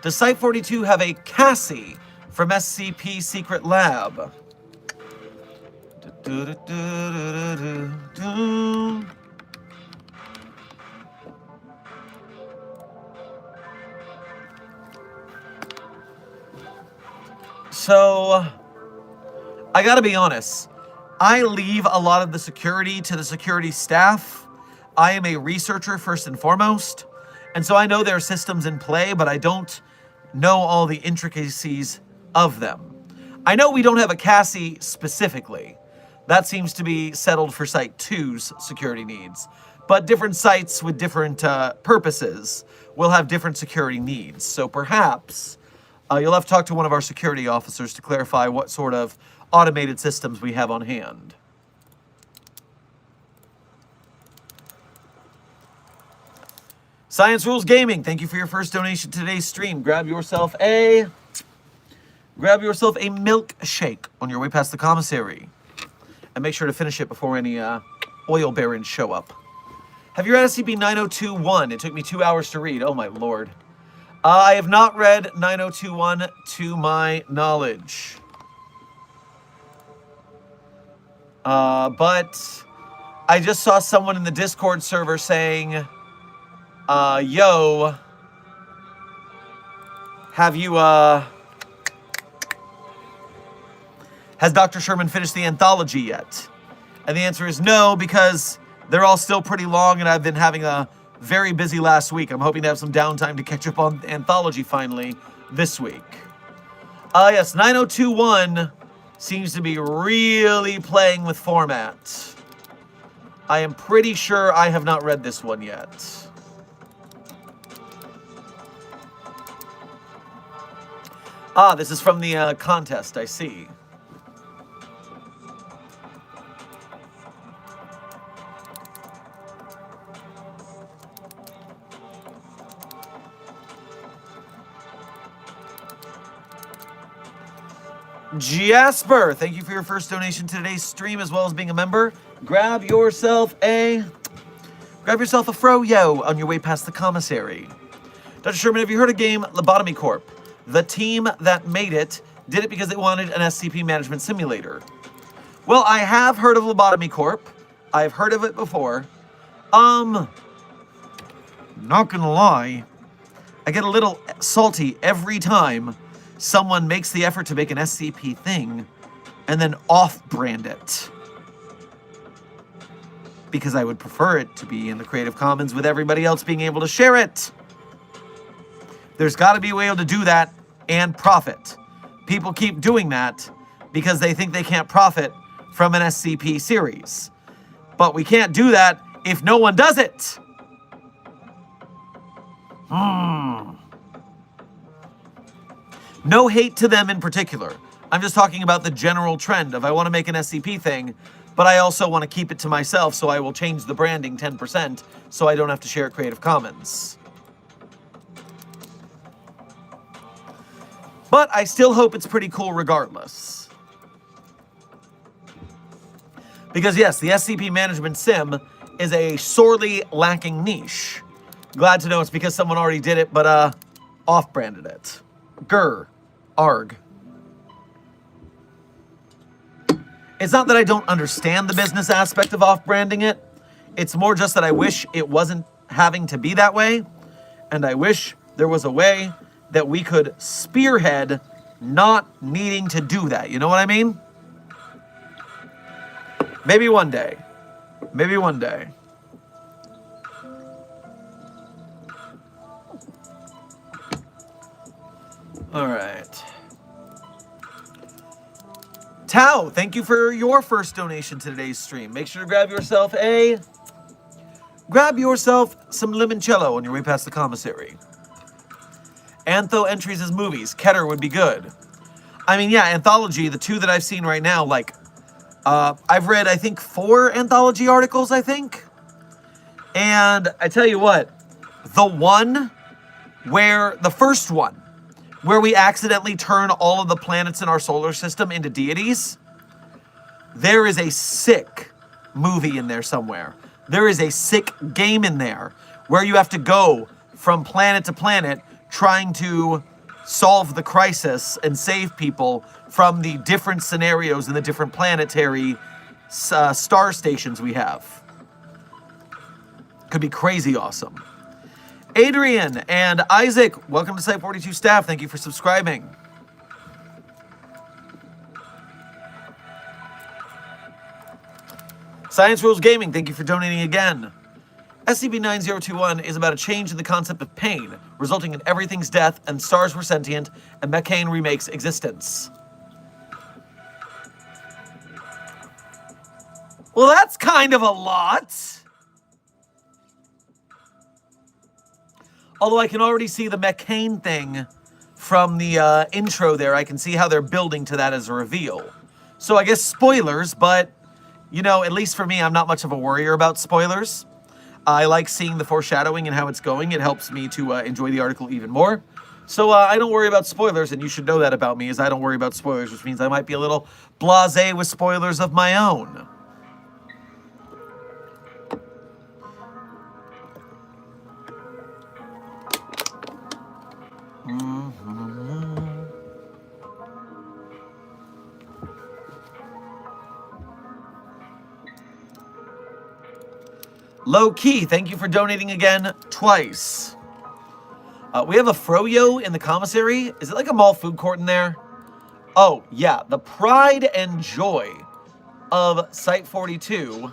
Does Site42 have a Cassie from SCP Secret Lab? So, I gotta be honest. I leave a lot of the security to the security staff. I am a researcher first and foremost, and so I know there are systems in play, but I don't know all the intricacies of them. I know we don't have a Cassie specifically. That seems to be settled for Site 2's security needs. But different sites with different purposes will have different security needs. So perhaps you'll have to talk to one of our security officers to clarify what sort of automated systems we have on hand. Science Rules Gaming, thank you for your first donation to today's stream. Grab yourself a Grab yourself a milkshake on your way past the commissary. And make sure to finish it before any oil barons show up. Have you read SCP-9021? It took me 2 hours to read. Oh my lord. I have not read 9021 to my knowledge. But I just saw someone in the Discord server saying, yo, have you, has Dr. Sherman finished the anthology yet? And the answer is no, because they're all still pretty long and I've been having a very busy last week. I'm hoping to have some downtime to catch up on anthology finally this week. Yes, 9021 seems to be really playing with format. I am pretty sure I have not read this one yet. Ah, this is from the contest, I see. Jasper, thank you for your first donation to today's stream, as well as being a member. Grab yourself a froyo on your way past the commissary. Dr. Sherman, have you heard of game Lobotomy Corp? The team that made it did it because they wanted an SCP management simulator. Well, I have heard of Lobotomy Corp. I've heard of it before. Not gonna lie, I get a little salty every time someone makes the effort to make an SCP thing and then off-brand it. Because I would prefer it to be in the Creative Commons with everybody else being able to share it. There's got to be a way to do that and profit. People keep doing that because they think they can't profit from an SCP series. But we can't do that if no one does it. No hate to them in particular. I'm just talking about the general trend of I want to make an SCP thing, but I also want to keep it to myself, so I will change the branding 10% so I don't have to share it Creative Commons. But I still hope it's pretty cool regardless. Because yes, the SCP management sim is a sorely lacking niche. Glad to know it's because someone already did it, but off-branded it. Grr. Arg. It's not that I don't understand the business aspect of off-branding it. It's more just that I wish it wasn't having to be that way. And I wish there was a way that we could spearhead not needing to do that. You know what I mean? Maybe one day. Maybe one day. All right. Tao, thank you for your first donation to today's stream. Make sure to grab yourself some limoncello on your way past the commissary. Antho entries as movies. Keter would be good. I mean, yeah, anthology, the two that I've seen right now, like, I've read, I think, 4 anthology articles, I think. And I tell you what, the first one, where we accidentally turn all of the planets in our solar system into deities, there is a sick movie in there somewhere. There is a sick game in there where you have to go from planet to planet trying to solve the crisis and save people from the different scenarios and the different planetary star stations we have. Could be crazy awesome. Adrian and Isaac, welcome to Site 42 staff. Thank you for subscribing. Science Rules Gaming, thank you for donating again. SCP-9021 is about a change in the concept of pain, resulting in everything's death and stars were sentient, and McCain remakes existence. Well, that's kind of a lot. Although I can already see the McCain thing from the intro there. I can see how they're building to that as a reveal. So I guess spoilers, but, you know, at least for me, I'm not much of a worrier about spoilers. I like seeing the foreshadowing and how it's going. It helps me to enjoy the article even more. So I don't worry about spoilers, and you should know that about me, is I don't worry about spoilers, which means I might be a little blasé with spoilers of my own. Low Key, thank you for donating again twice. We have a Froyo in the commissary. Is it like a mall food court in there? Oh, yeah. The pride and joy of Site 42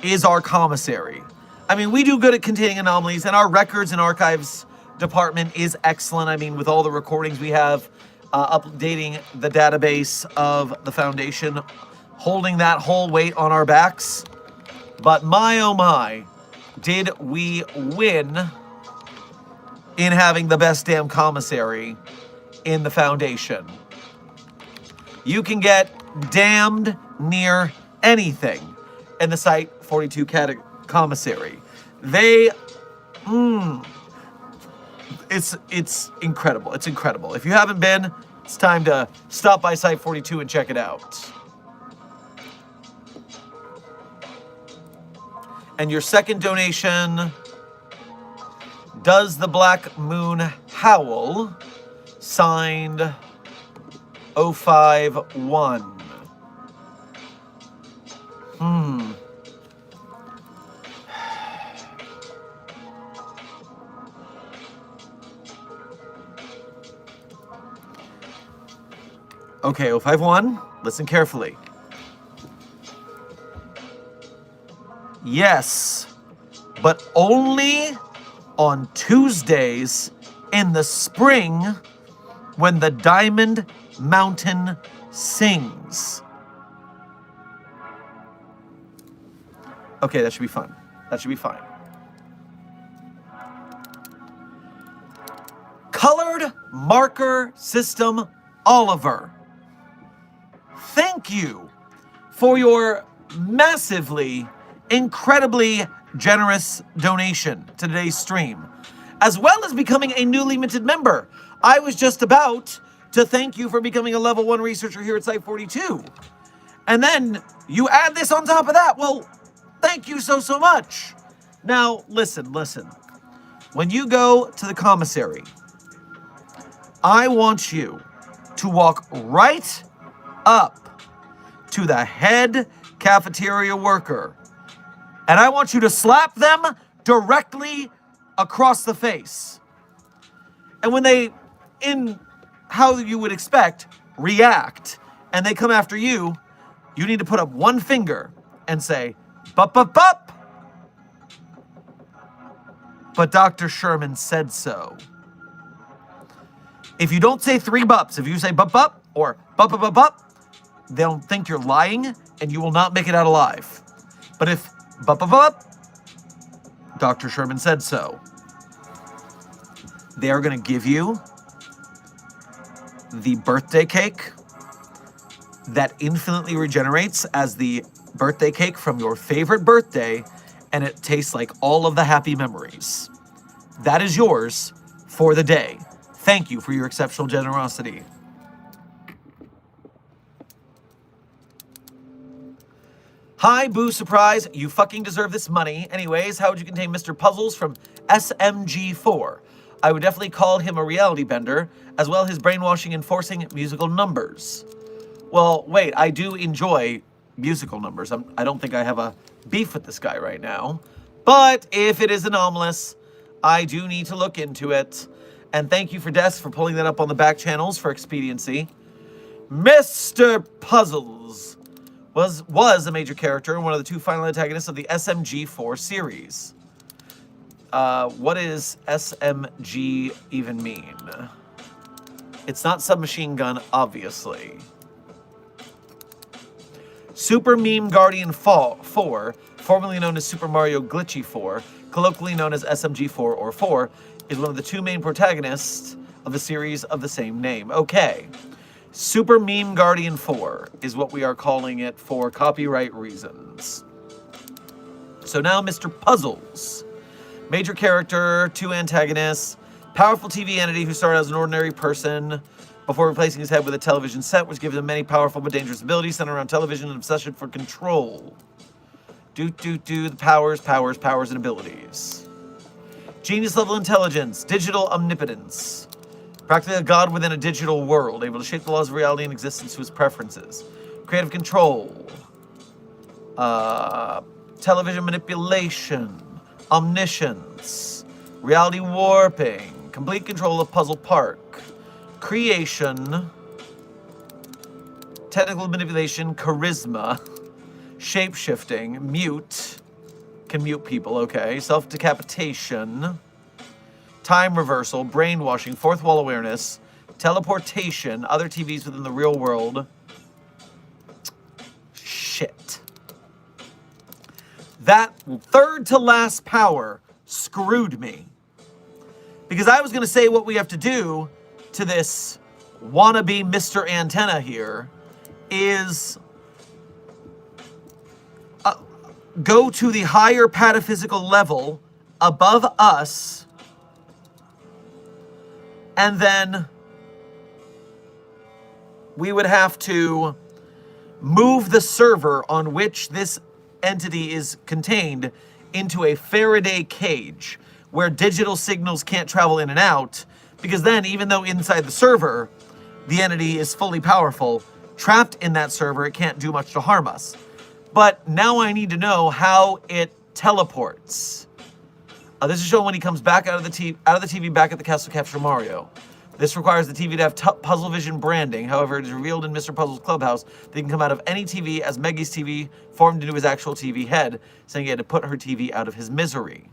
is our commissary. I mean, we do good at containing anomalies, and our records and archives department is excellent. I mean, with all the recordings we have, updating the database of the Foundation, holding that whole weight on our backs. But my, oh my, did we win in having the best damn commissary in the Foundation. You can get damned near anything in the Site 42 commissary. They, it's incredible. It's incredible. If you haven't been, it's time to stop by Site 42 and check it out. And your second donation, Does the Black Moon Howl, signed 051. Okay, 051, listen carefully. Yes, but only on Tuesdays in the spring when the Diamond Mountain sings. Okay, that should be fun. That should be fine. Colored Marker System Oliver. Thank you for your massively, incredibly generous donation to today's stream, as well as becoming a newly minted member. I was just about to thank you for becoming a level 1 researcher here at Site 42. And then you add this on top of that. Well, thank you so much. Now, listen. When you go to the commissary, I want you to walk right up to the head cafeteria worker, and I want you to slap them directly across the face. And when they, in how you would expect, react, and they come after you, you need to put up one finger and say, "Bup, bup, bup." But Dr. Sherman said so. If you don't say 3 bups, if you say bup, bup, or bup, bup, bup, bup, they'll think you're lying, and you will not make it out alive. But if bup, bup, bup, Dr. Sherman said so, they are going to give you the birthday cake that infinitely regenerates as the birthday cake from your favorite birthday, and it tastes like all of the happy memories. That is yours for the day. Thank you for your exceptional generosity. Hi, Boo Surprise. You fucking deserve this money. Anyways, how would you contain Mr. Puzzles from SMG4? I would definitely call him a reality bender, as well as his brainwashing and forcing musical numbers. Well, wait, I do enjoy musical numbers. I don't think I have a beef with this guy right now. But if it is anomalous, I do need to look into it. And thank you for Des for pulling that up on the back channels for expediency. Mr. Puzzles was a major character and one of the 2 final antagonists of the SMG4 series. What does SMG even mean? It's not submachine gun, obviously. Super Meme Guardian 4, formerly known as Super Mario Glitchy 4, colloquially known as SMG4 or 4, is one of the 2 main protagonists of the series of the same name. Okay. Super Meme Guardian 4 is what we are calling it for copyright reasons. So now Mr. Puzzles. Major character, 2 antagonists, Powerful TV entity who started as an ordinary person before replacing his head with a television set, which gives him many powerful but dangerous abilities centered around television and obsession for control. The powers, and abilities. Genius level intelligence, digital omnipotence. Practically a god within a digital world, able to shape the laws of reality and existence to his preferences. Creative control. Television manipulation. Omniscience. Reality warping. Complete control of Puzzle Park. Creation. Technical manipulation. Charisma. Shape-shifting. Mute. Can mute people, okay. Self-decapitation. Time reversal. Brainwashing. Fourth wall awareness. Teleportation. Other TVs within the real world. Shit. That third to last power screwed me. Because I was going to say what we have to do to this wannabe Mr. Antenna here is go to the higher pataphysical level above us, and then we would have to move the server on which this entity is contained into a Faraday cage where digital signals can't travel in and out, because then even though inside the server the entity is fully powerful, trapped in that server it can't do much to harm us. But now I need to know how it teleports. This is shown when he comes back out of the TV back at the castle to capture Mario. This requires the TV to have Puzzle Vision branding. However, it is revealed in Mr. Puzzle's clubhouse that he can come out of any TV as Meggy's TV formed into his actual TV head, saying he had to put her TV out of his misery.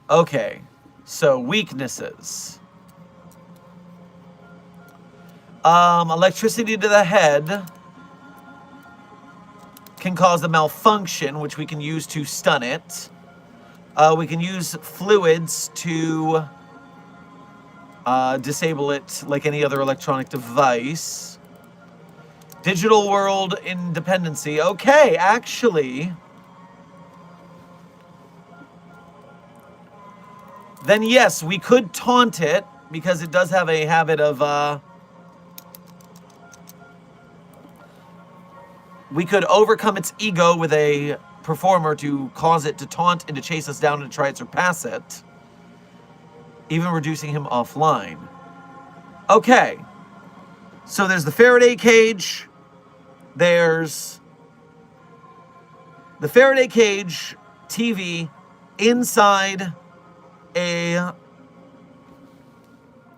Okay, so weaknesses. Electricity to the head can cause a malfunction, which we can use to stun it. We can use fluids to disable it like any other electronic device. Digital world independency. Okay, actually. Then yes, we could taunt it, because it does have a habit of... we could overcome its ego with a performer to cause it to taunt and to chase us down and try and surpass it, even reducing him offline. Okay, so there's the Faraday cage. There's the Faraday cage TV inside a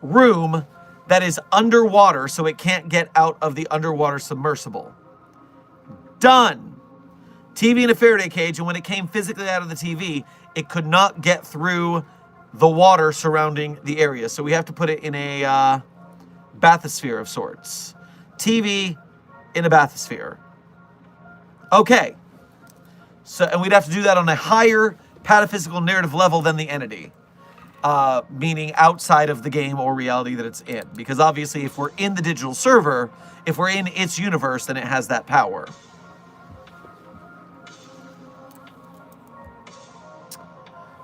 room that is underwater, so it can't get out of the underwater submersible. Done. TV in a Faraday cage, and when it came physically out of the TV, it could not get through the water surrounding the area. So we have to put it in a bathysphere of sorts. TV in a bathysphere. Okay. So, and we'd have to do that on a higher pataphysical narrative level than the entity. Meaning outside of the game or reality that it's in. Because obviously if we're in the digital server, if we're in its universe, then it has that power.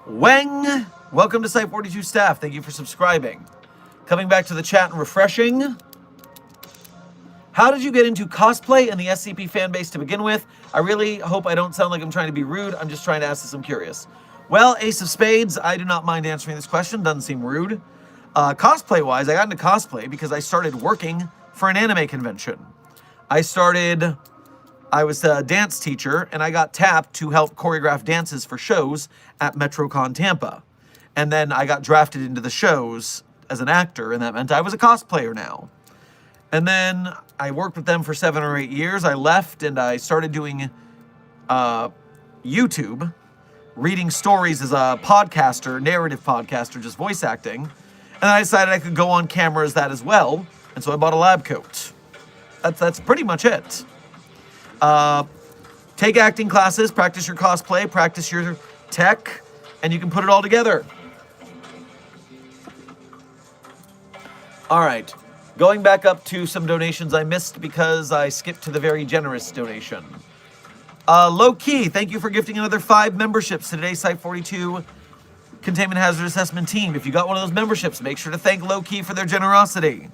Weng, welcome to Site 42 staff. Thank you for subscribing. Coming back to the chat and refreshing. How did you get into cosplay and the SCP fan base to begin with? I really hope I don't sound like I'm trying to be rude. I'm just trying to ask this. I'm curious. Well, Ace of Spades, I do not mind answering this question. Doesn't seem rude. Cosplay-wise, I got into cosplay because I started working for an anime convention. I was a dance teacher, and I got tapped to help choreograph dances for shows at MetroCon Tampa. And then I got drafted into the shows as an actor, and that meant I was a cosplayer now. And then I worked with them for 7 or 8 years. I left, and I started doing YouTube, reading stories as a podcaster, narrative podcaster, just voice acting. And then I decided I could go on camera as that as well, and so I bought a lab coat. That's pretty much it. Take acting classes, practice your cosplay, practice your tech, and you can put it all together. All right, going back up to some donations I missed because I skipped to the very generous donation. Low Key, thank you for gifting another 5 memberships to today's Site 42 Containment Hazard Assessment Team. If you got one of those memberships, make sure to thank Low Key for their generosity.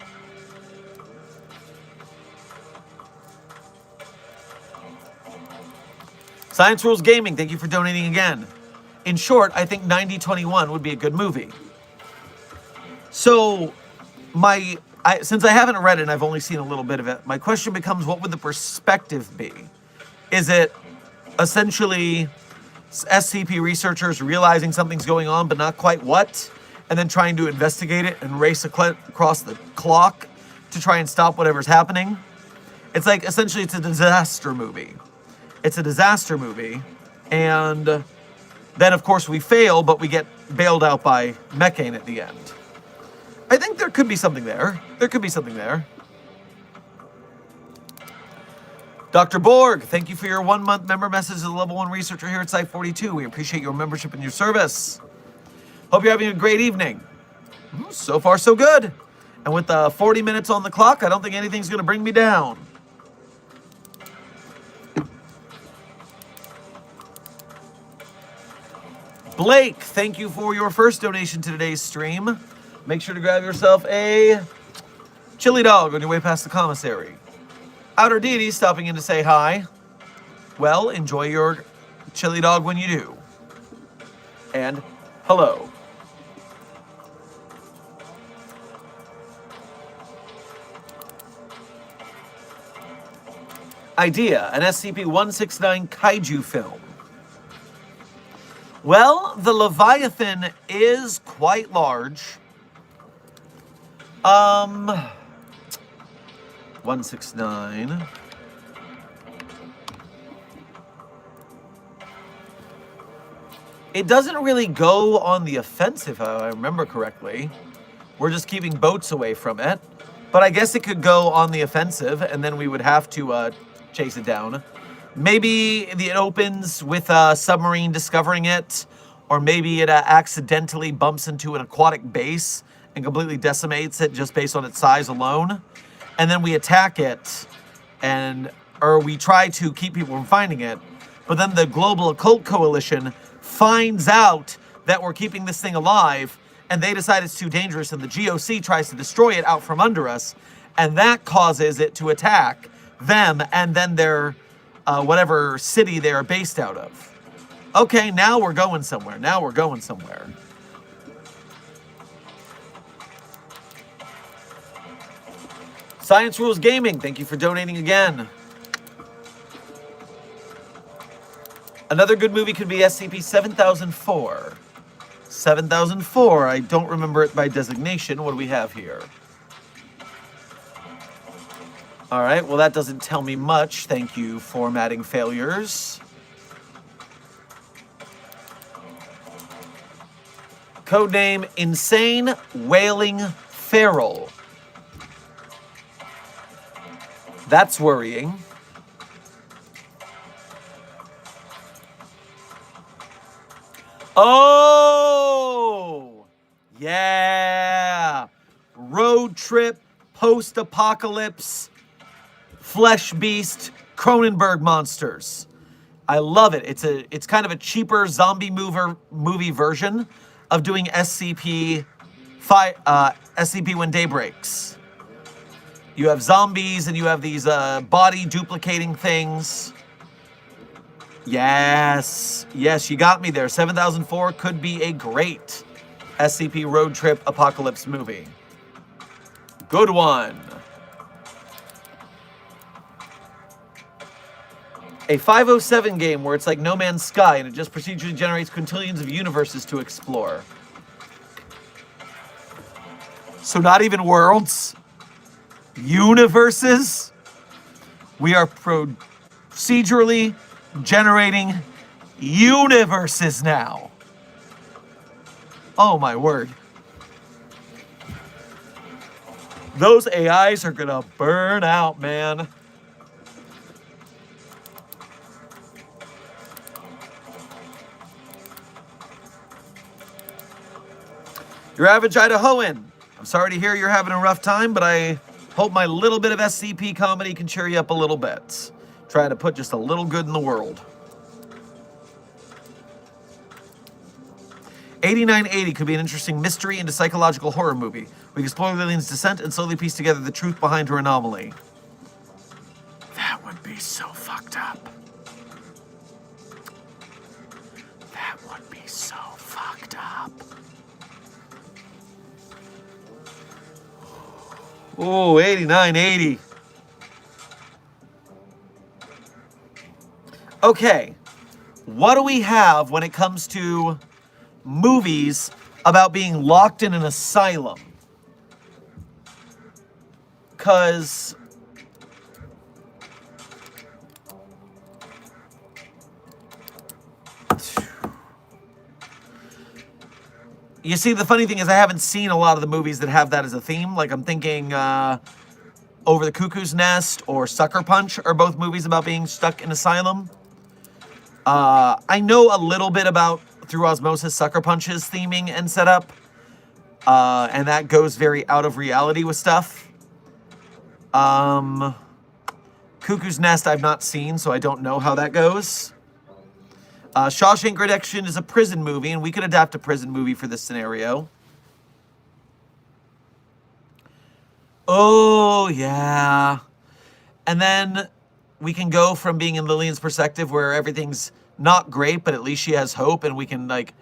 Science Rules Gaming, thank you for donating again. In short, I think 9021 would be a good movie. So, since I haven't read it and I've only seen a little bit of it, my question becomes, what would the perspective be? Is it essentially SCP researchers realizing something's going on but not quite what, and then trying to investigate it and race across the clock to try and stop whatever's happening? It's like, essentially, it's a disaster movie. It's a disaster movie, and then, of course, we fail, but we get bailed out by Mechane at the end. I think there could be something there. There could be something there. Dr. Borg, thank you for your 1-month member message as a level 1 researcher here at Site 42. We appreciate your membership and your service. Hope you're having a great evening. So far, so good. And with 40 minutes on the clock, I don't think anything's going to bring me down. Blake, thank you for your first donation to today's stream. Make sure to grab yourself a chili dog on your way past the commissary. Outer Deity stopping in to say hi. Well, enjoy your chili dog when you do. And hello. Idea, an SCP-169 kaiju film. Well, the Leviathan is quite large. 169. It doesn't really go on the offensive, if I remember correctly. We're just keeping boats away from it. But I guess it could go on the offensive, and then we would have to chase it down. Maybe it opens with a submarine discovering it, or maybe it accidentally bumps into an aquatic base and completely decimates it just based on its size alone. And then we attack it, or we try to keep people from finding it. But then the Global Occult Coalition finds out that we're keeping this thing alive, and they decide it's too dangerous, and the GOC tries to destroy it out from under us, and that causes it to attack them and then their whatever city they're based out of. Okay, now we're going somewhere. Now we're going somewhere. Science Rules Gaming, thank you for donating again. Another good movie could be SCP-7004. 7004, I don't remember it by designation. What do we have here? All right, well, that doesn't tell me much. Thank you, formatting failures. Codename Insane Wailing Feral. That's worrying. Oh! Yeah! Road trip, post-apocalypse, flesh beast, Cronenberg monsters. I love it. It's kind of a cheaper zombie movie version of doing SCP when Day Breaks. You have zombies and you have these body duplicating things. Yes, you got me there. 7004 could be a great SCP road trip apocalypse movie. Good one. A 507 game where it's like No Man's Sky and it just procedurally generates quintillions of universes to explore. So not even worlds, universes. We are procedurally generating universes now. Oh my word. Those AIs are gonna burn out, man. Your average Idahoan, I'm sorry to hear you're having a rough time, but I hope my little bit of SCP comedy can cheer you up a little bit. Try to put just a little good in the world. 8980 could be an interesting mystery and a psychological horror movie. We explore Lillian's descent and slowly piece together the truth behind her anomaly. That would be so fucked up. That would be so fucked up. Oh, 8980. Okay. What do we have when it comes to movies about being locked in an asylum? Because you see, the funny thing is I haven't seen a lot of the movies that have that as a theme. Like, I'm thinking Over the Cuckoo's Nest or Sucker Punch are both movies about being stuck in asylum. I know a little bit about, through osmosis, Sucker Punch's theming and setup. And that goes very out of reality with stuff. Cuckoo's Nest I've not seen, so I don't know how that goes. Shawshank Redemption is a prison movie, and we could adapt a prison movie for this scenario. Oh, yeah. And then we can go from being in Lillian's perspective where everything's not great, but at least she has hope, and we can, like,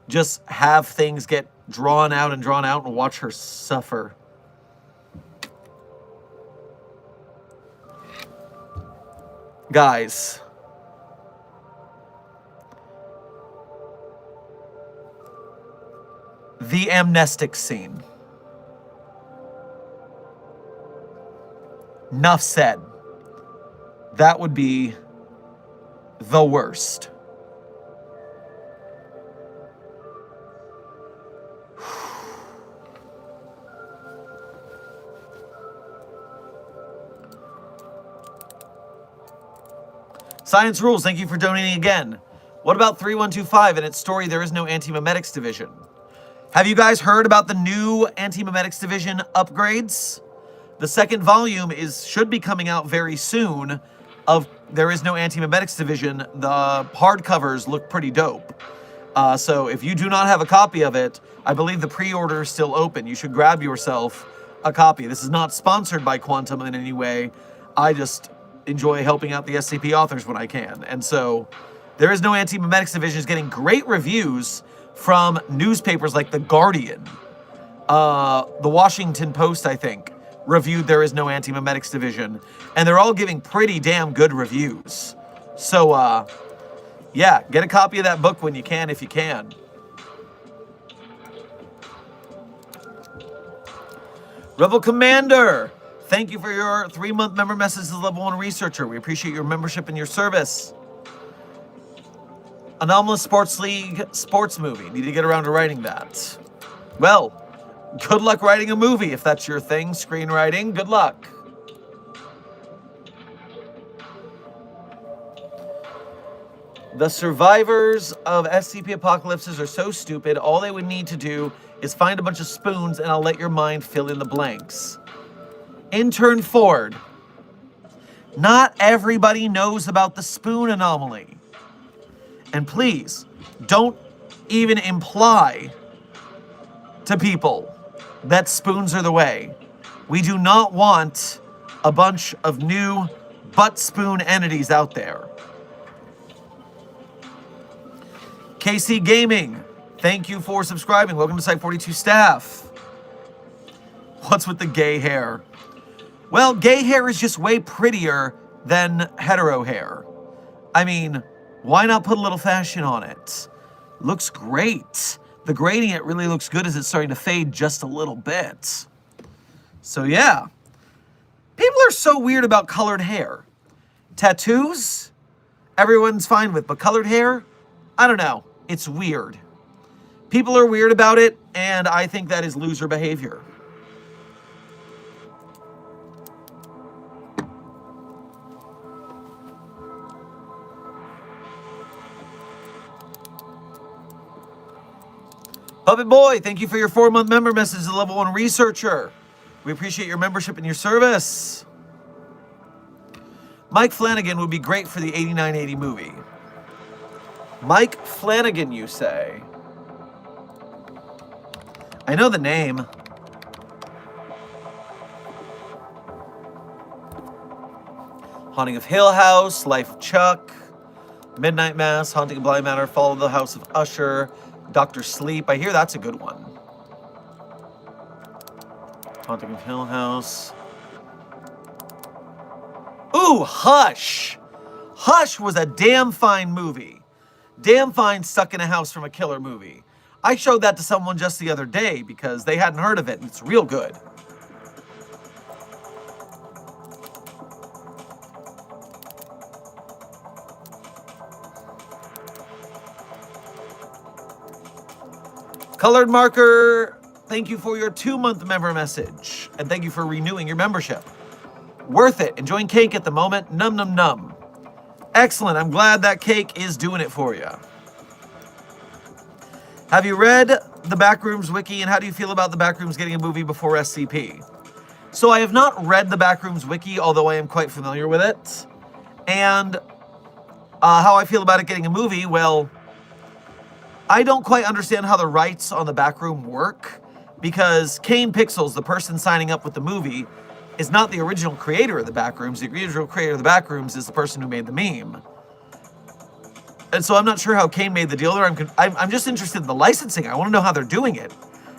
just have things get drawn out and watch her suffer. Guys. The amnestic scene. Enough said. That would be the worst. Science Rules, thank you for donating again. What about 3125 and its story, There Is No Anti-Memetics Division? Have you guys heard about the new Anti-Memetics Division upgrades? The second volume should be coming out very soon of There Is No Anti-Memetics Division. The hardcovers look pretty dope. So if you do not have a copy of it, I believe the pre-order is still open. You should grab yourself a copy. This is not sponsored by Quantum in any way. I just enjoy helping out the SCP authors when I can. And so There Is No Anti-Memetics Division is getting great reviews from newspapers like The Guardian. The Washington Post, I think, reviewed There Is No Anti-Memetics Division. And they're all giving pretty damn good reviews. So, yeah, get a copy of that book when you can, if you can. Rebel Commander, thank you for your 3-month member message as a level 1 researcher. We appreciate your membership and your service. Anomalous Sports League sports movie. Need to get around to writing that. Well, good luck writing a movie if that's your thing. Screenwriting, good luck. The survivors of SCP apocalypses are so stupid, all they would need to do is find a bunch of spoons and I'll let your mind fill in the blanks. Intern Ford. Not everybody knows about the spoon anomaly. And please, don't even imply to people that spoons are the way. We do not want a bunch of new butt spoon entities out there. KC Gaming, thank you for subscribing. Welcome to Site 42 staff. What's with the gay hair? Well, gay hair is just way prettier than hetero hair. I mean, why not put a little fashion on it? Looks great. The gradient really looks good as it's starting to fade just a little bit. So yeah. People are so weird about colored hair. Tattoos, everyone's fine with, but colored hair, I don't know. It's weird. People are weird about it, and I think that is loser behavior. Puppet Boy, thank you for your 4-month member message as a level 1 researcher. We appreciate your membership and your service. Mike Flanagan would be great for the 8980 movie. Mike Flanagan, you say? I know the name. Haunting of Hill House, Life of Chuck, Midnight Mass, Haunting of Bly Manor, Follow the House of Usher, Dr. Sleep. I hear that's a good one. Haunting of Hill House. Ooh, Hush! Hush was a damn fine movie. Damn fine Stuck in a House from a Killer movie. I showed that to someone just the other day because they hadn't heard of it, and it's real good. Colored Marker, thank you for your 2-month member message. And thank you for renewing your membership. Worth it. Enjoying cake at the moment. Num num num. Excellent. I'm glad that cake is doing it for you. Have you read the Backrooms wiki, and how do you feel about the Backrooms getting a movie before SCP? So I have not read the Backrooms wiki, although I am quite familiar with it. And how I feel about it getting a movie, well, I don't quite understand how the rights on the Backroom work, because Kane Pixels, the person signing up with the movie, is not the original creator of the Backrooms. The original creator of the Backrooms is the person who made the meme. And so I'm not sure how Kane made the deal there. I'm just interested in the licensing. I want to know how they're doing it.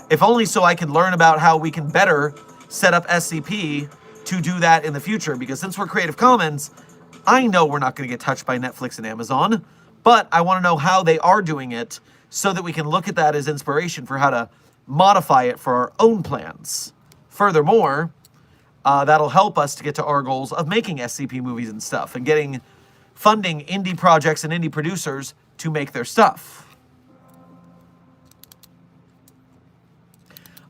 If only so I can learn about how we can better set up SCP to do that in the future. Because since we're Creative Commons, I know we're not going to get touched by Netflix and Amazon. But I want to know how they are doing it so that we can look at that as inspiration for how to modify it for our own plans. Furthermore, that'll help us to get to our goals of making SCP movies and stuff and getting funding indie projects and indie producers to make their stuff.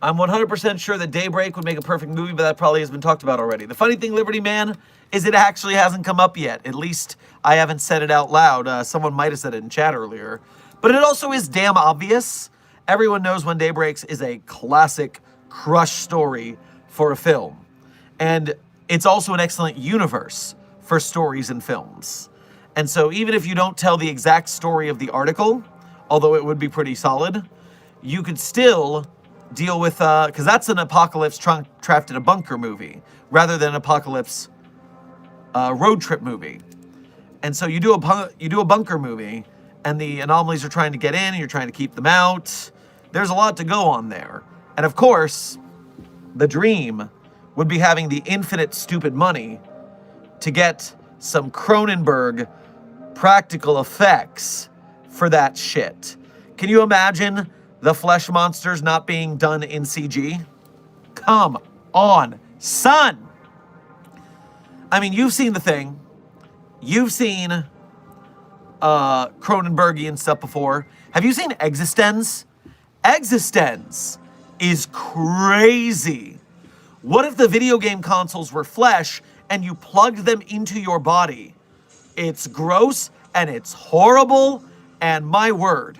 I'm 100% sure that Daybreak would make a perfect movie, but that probably has been talked about already. The funny thing, Liberty Man, is it actually hasn't come up yet. At least I haven't said it out loud. Someone might have said it in chat earlier. But it also is damn obvious. Everyone knows When Daybreaks is a classic crush story for a film. And it's also an excellent universe for stories and films. And so even if you don't tell the exact story of the article, although it would be pretty solid, you could still deal with, because that's an apocalypse trapped in a bunker movie, rather than an apocalypse road trip movie. And so you do a bunker movie, and the anomalies are trying to get in, and you're trying to keep them out. There's a lot to go on there. And of course, the dream would be having the infinite stupid money to get some Cronenberg practical effects for that shit. Can you imagine the flesh monsters not being done in CG? Come on, son! I mean, you've seen The Thing. You've seen Cronenbergian stuff before. Have you seen Existence? Existence is crazy. What if the video game consoles were flesh and you plugged them into your body? It's gross and it's horrible, and my word.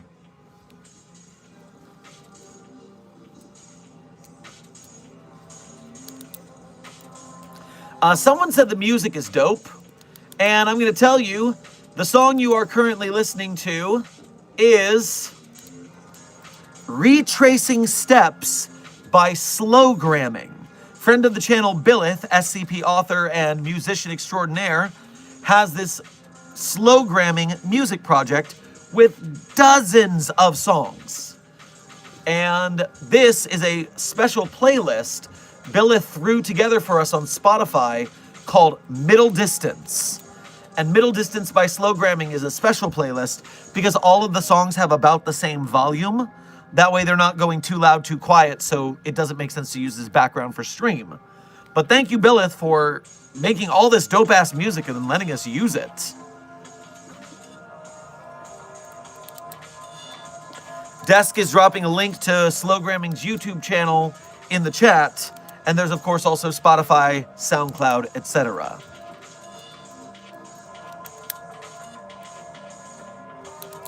Someone said the music is dope, and I'm going to tell you, the song you are currently listening to is Retracing Steps by Slowgramming. Friend of the channel Billith, SCP author and musician extraordinaire, has this Slowgramming music project with dozens of songs. And this is a special playlist Billith threw together for us on Spotify called Middle Distance. And Middle Distance by Slowgramming is a special playlist because all of the songs have about the same volume. That way they're not going too loud, too quiet, so it doesn't make sense to use this background for stream. But thank you, Billith, for making all this dope-ass music and then letting us use it. Desk is dropping a link to Slowgramming's YouTube channel in the chat, and there's, of course, also Spotify, SoundCloud, etc.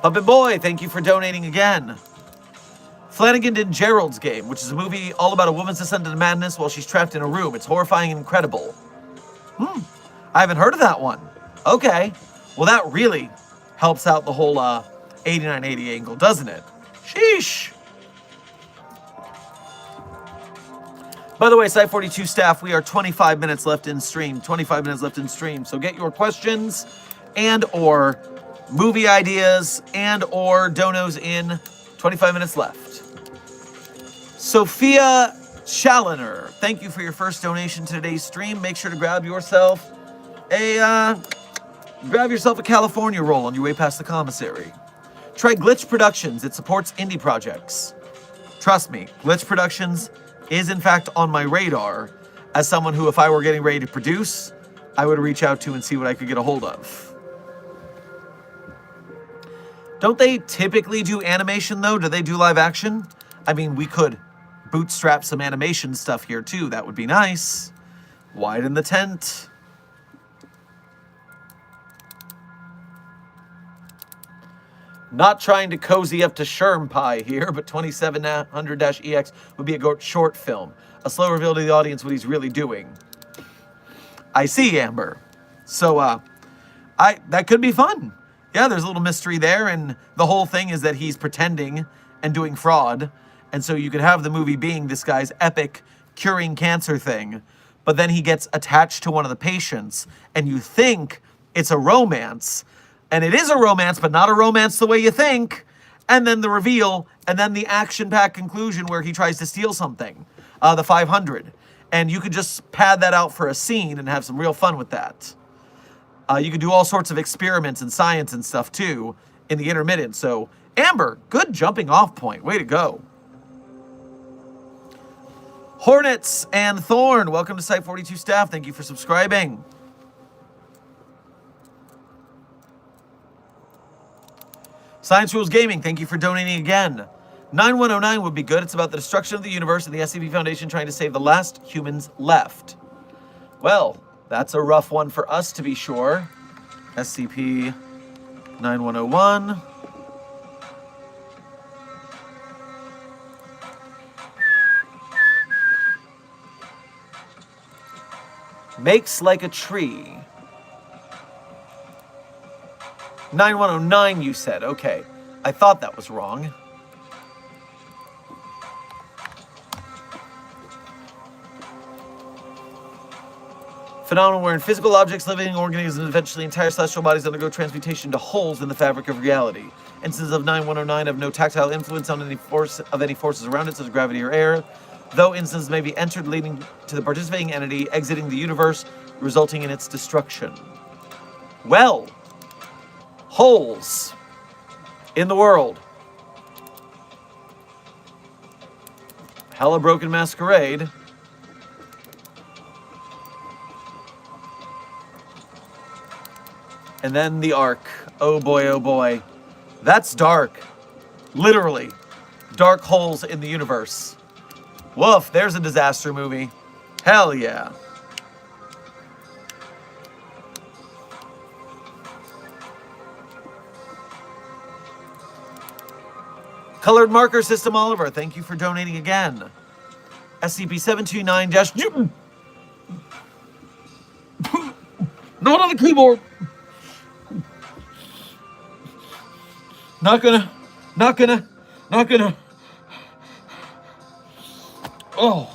Puppet Boy, thank you for donating again. Flanagan did Gerald's Game, which is a movie all about a woman's descent into madness while she's trapped in a room. It's horrifying and incredible. I haven't heard of that one. Okay. Well, that really helps out the whole 8980 angle, doesn't it? Sheesh. By the way, Site 42 staff, we are 25 minutes left in stream. 25 minutes left in stream. So get your questions and or movie ideas and or donos in. 25 minutes left. Sophia Challoner, thank you for your first donation to today's stream. Make sure to grab yourself a California roll on your way past the commissary. Try Glitch Productions. It supports indie projects. Trust me, Glitch Productions is in fact on my radar as someone who, if I were getting ready to produce, I would reach out to and see what I could get a hold of. Don't they typically do animation though? Do they do live action? I mean, we could bootstrap some animation stuff here too. That would be nice. Widen the tent. Not trying to cozy up to Sherm Pie here, but 2700-EX would be a short film. A slow reveal to the audience what he's really doing. I see, Amber. So, that could be fun. Yeah, there's a little mystery there, and the whole thing is that he's pretending and doing fraud. And so you could have the movie being this guy's epic curing cancer thing, but then he gets attached to one of the patients, and you think it's a romance, and it is a romance, but not a romance the way you think, and then the reveal, and then the action-packed conclusion where he tries to steal something, the 500. And you could just pad that out for a scene and have some real fun with that. You could do all sorts of experiments and science and stuff, too, in the intermittent. So, Amber, good jumping off point. Way to go. Hornets and Thorn, welcome to Site 42 staff. Thank you for subscribing. Science Rules Gaming, thank you for donating again. 9109 would be good. It's about the destruction of the universe and the SCP Foundation trying to save the last humans left. Well, that's a rough one for us to be sure. SCP 9101. Makes like a tree. 9109, you said. Okay. I thought that was wrong. Phenomenon wherein physical objects, living organisms, and eventually entire celestial bodies undergo transmutation to holes in the fabric of reality. Instances of 9109 have no tactile influence on any forces around it, such as gravity or air, though instances may be entered leading to the participating entity exiting the universe, resulting in its destruction. Well, holes in the world. Hella Broken Masquerade. And then the Ark. Oh boy, oh boy. That's dark. Literally. Dark holes in the universe. Woof, there's a disaster movie. Hell yeah. Colored Marker System Oliver, thank you for donating again. SCP-729- Not on the keyboard. Not gonna. Oh.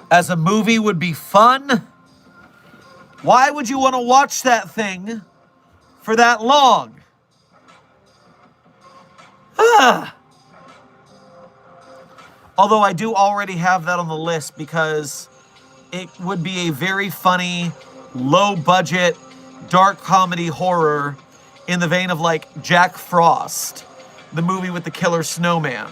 As a movie would be fun. Why would you want to watch that thing for that long? Although I do already have that on the list because it would be a very funny, low-budget, dark comedy horror in the vein of like Jack Frost, the movie with the killer snowman.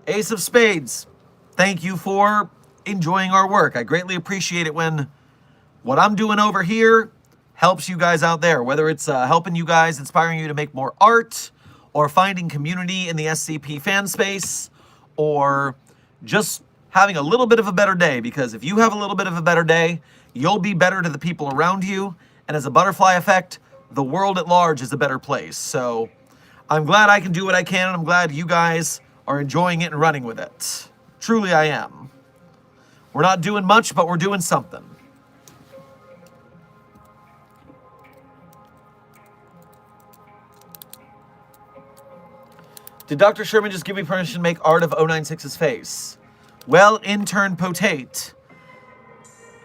Ace of Spades, thank you for enjoying our work. I greatly appreciate it when what I'm doing over here helps you guys out there, whether it's helping you guys, inspiring you to make more art, or finding community in the SCP fan space, or just having a little bit of a better day, because if you have a little bit of a better day, you'll be better to the people around you, and as a butterfly effect, the world at large is a better place. So I'm glad I can do what I can, and I'm glad you guys are enjoying it and running with it. Truly I am. We're not doing much, but we're doing something. Did Dr. Sherman just give me permission to make art of 096's face? Well, intern Potate,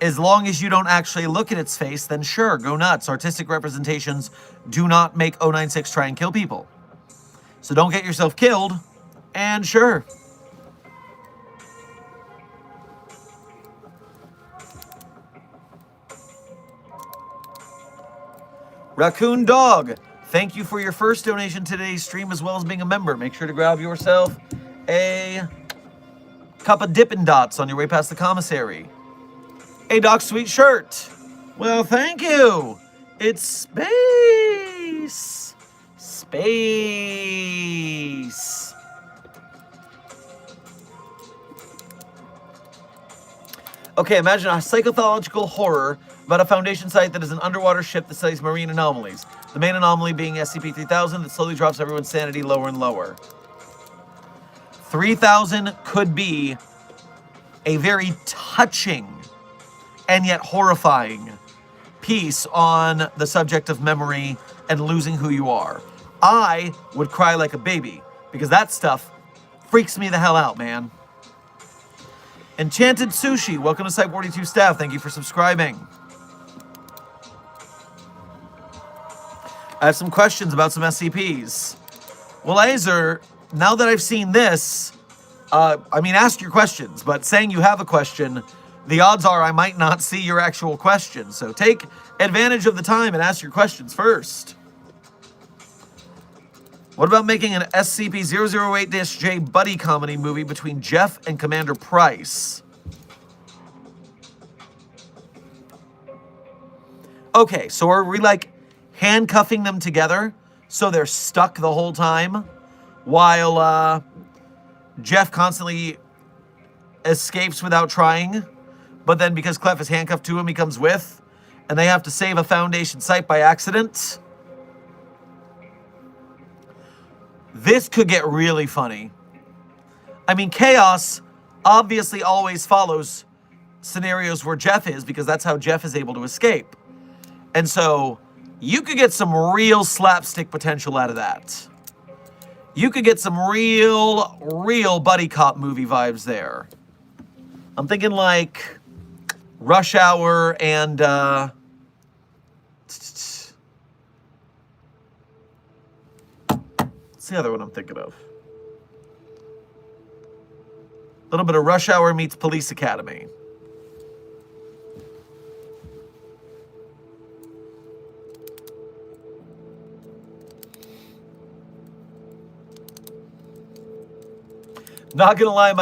as long as you don't actually look at its face, then sure, go nuts. Artistic representations do not make 096 try and kill people. So don't get yourself killed, and sure. Raccoon Dog, thank you for your first donation to today's stream, as well as being a member. Make sure to grab yourself a cup of Dippin' Dots on your way past the commissary. Hey, Doc, sweet shirt. Well, thank you. It's space. Space. Okay, imagine a psychothological horror about a Foundation site that is an underwater ship that studies marine anomalies. The main anomaly being SCP-3000 that slowly drops everyone's sanity lower and lower. 3000 could be a very touching and yet horrifying piece on the subject of memory and losing who you are. I would cry like a baby because that stuff freaks me the hell out, man. Enchanted Sushi, welcome to Site 42 staff. Thank you for subscribing. I have some questions about some SCPs. Well, Azer, now that I've seen this, I mean, ask your questions, but saying you have a question, the odds are I might not see your actual question. So take advantage of the time and ask your questions first. What about making an SCP-008-J buddy comedy movie between Jeff and Commander Price? Okay, so are we like handcuffing them together so they're stuck the whole time while Jeff constantly escapes without trying, but then because Clef is handcuffed to him, he comes with, and they have to save a Foundation site by accident? This could get really funny. I mean, chaos obviously always follows scenarios where Jeff is, because that's how Jeff is able to escape. And so you could get some real slapstick potential out of that. You could get some real buddy cop movie vibes there. I'm thinking like Rush Hour and what's the other one I'm thinking of? A little bit of Rush Hour meets Police Academy. Not gonna lie,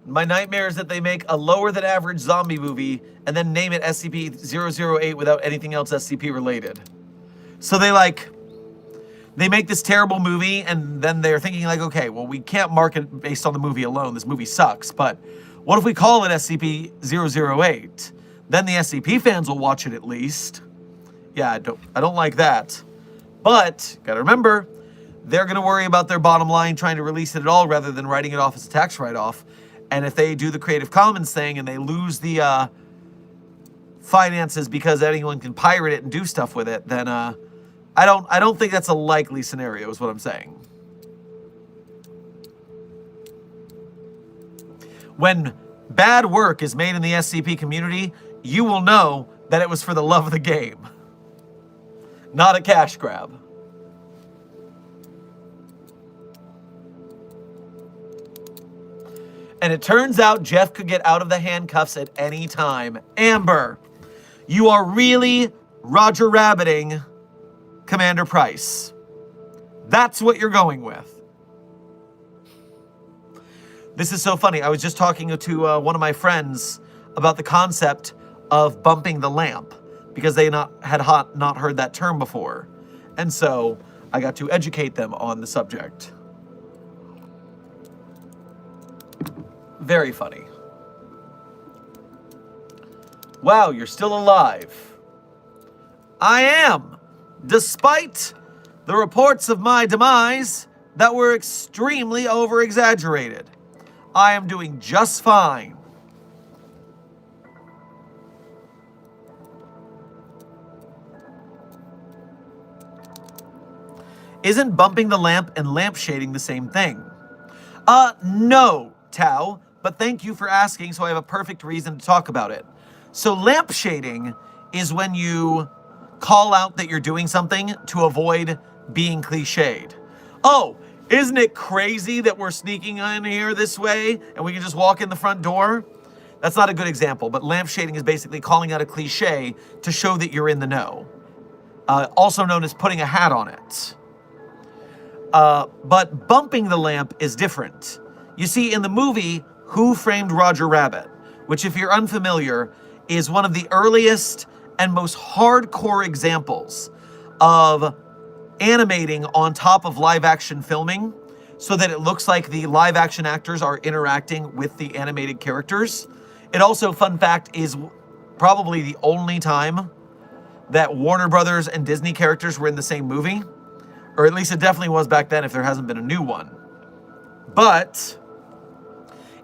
my nightmare is that they make a lower than average zombie movie and then name it SCP-008 without anything else SCP related. So they make this terrible movie, and then they're thinking like, okay, well, we can't market based on the movie alone. This movie sucks, but what if we call it SCP-008? Then the SCP fans will watch it at least. Yeah, I don't like that. But gotta remember, they're gonna worry about their bottom line trying to release it at all rather than writing it off as a tax write-off. And if they do the Creative Commons thing and they lose the finances because anyone can pirate it and do stuff with it, then I don't think that's a likely scenario, is what I'm saying. When bad work is made in the SCP community, you will know that it was for the love of the game, not a cash grab. And it turns out Jeff could get out of the handcuffs at any time. Amber, you are really Roger Rabbiting Commander Price. That's what you're going with. This is so funny. I was just talking to one of my friends about the concept of bumping the lamp because they had not heard that term before. And so I got to educate them on the subject. Very funny. Wow, you're still alive. I am, despite the reports of my demise that were extremely over-exaggerated. I am doing just fine. Isn't bumping the lamp and lamp shading the same thing? No, Tao, but thank you for asking, so I have a perfect reason to talk about it. So lamp shading is when you call out that you're doing something to avoid being cliched. Oh, isn't it crazy that we're sneaking in here this way and we can just walk in the front door? That's not a good example, but lamp shading is basically calling out a cliche to show that you're in the know. Also known as putting a hat on it. But bumping the lamp is different. You see, in the movie Who Framed Roger Rabbit, which if you're unfamiliar, is one of the earliest and most hardcore examples of animating on top of live action filming so that it looks like the live action actors are interacting with the animated characters. It also, fun fact, is probably the only time that Warner Brothers and Disney characters were in the same movie. Or at least it definitely was back then if there hasn't been a new one. But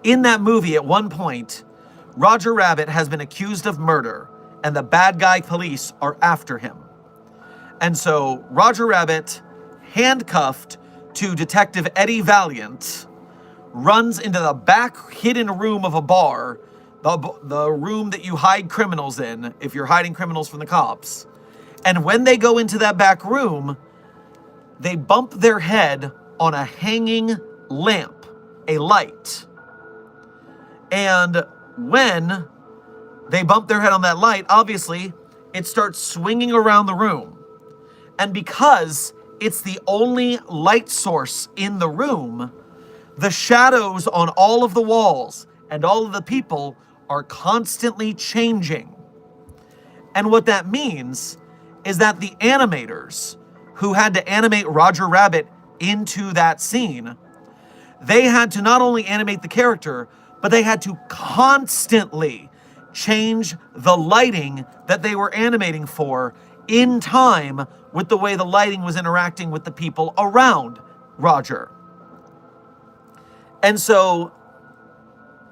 in that movie, at one point, Roger Rabbit has been accused of murder and the bad guy police are after him. And so Roger Rabbit, handcuffed to Detective Eddie Valiant, runs into the back hidden room of a bar, the room that you hide criminals in if you're hiding criminals from the cops. And when they go into that back room, they bump their head on a hanging lamp, a light. And when they bump their head on that light, obviously, it starts swinging around the room. And because it's the only light source in the room, the shadows on all of the walls and all of the people are constantly changing. And what that means is that the animators who had to animate Roger Rabbit into that scene, they had to not only animate the character, but they had to constantly change the lighting that they were animating for in time with the way the lighting was interacting with the people around Roger. And so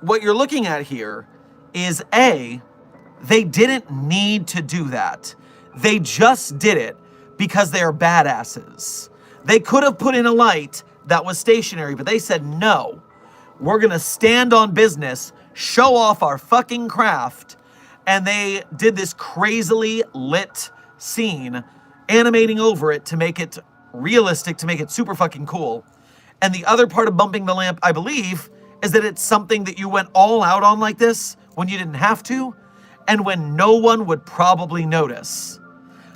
what you're looking at here is A, they didn't need to do that. They just did it because they are badasses. They could have put in a light that was stationary, but they said, no, we're gonna stand on business, show off our fucking craft. And they did this crazily lit scene, animating over it to make it realistic, to make it super fucking cool. And the other part of bumping the lamp, I believe, is that it's something that you went all out on like this when you didn't have to, and when no one would probably notice.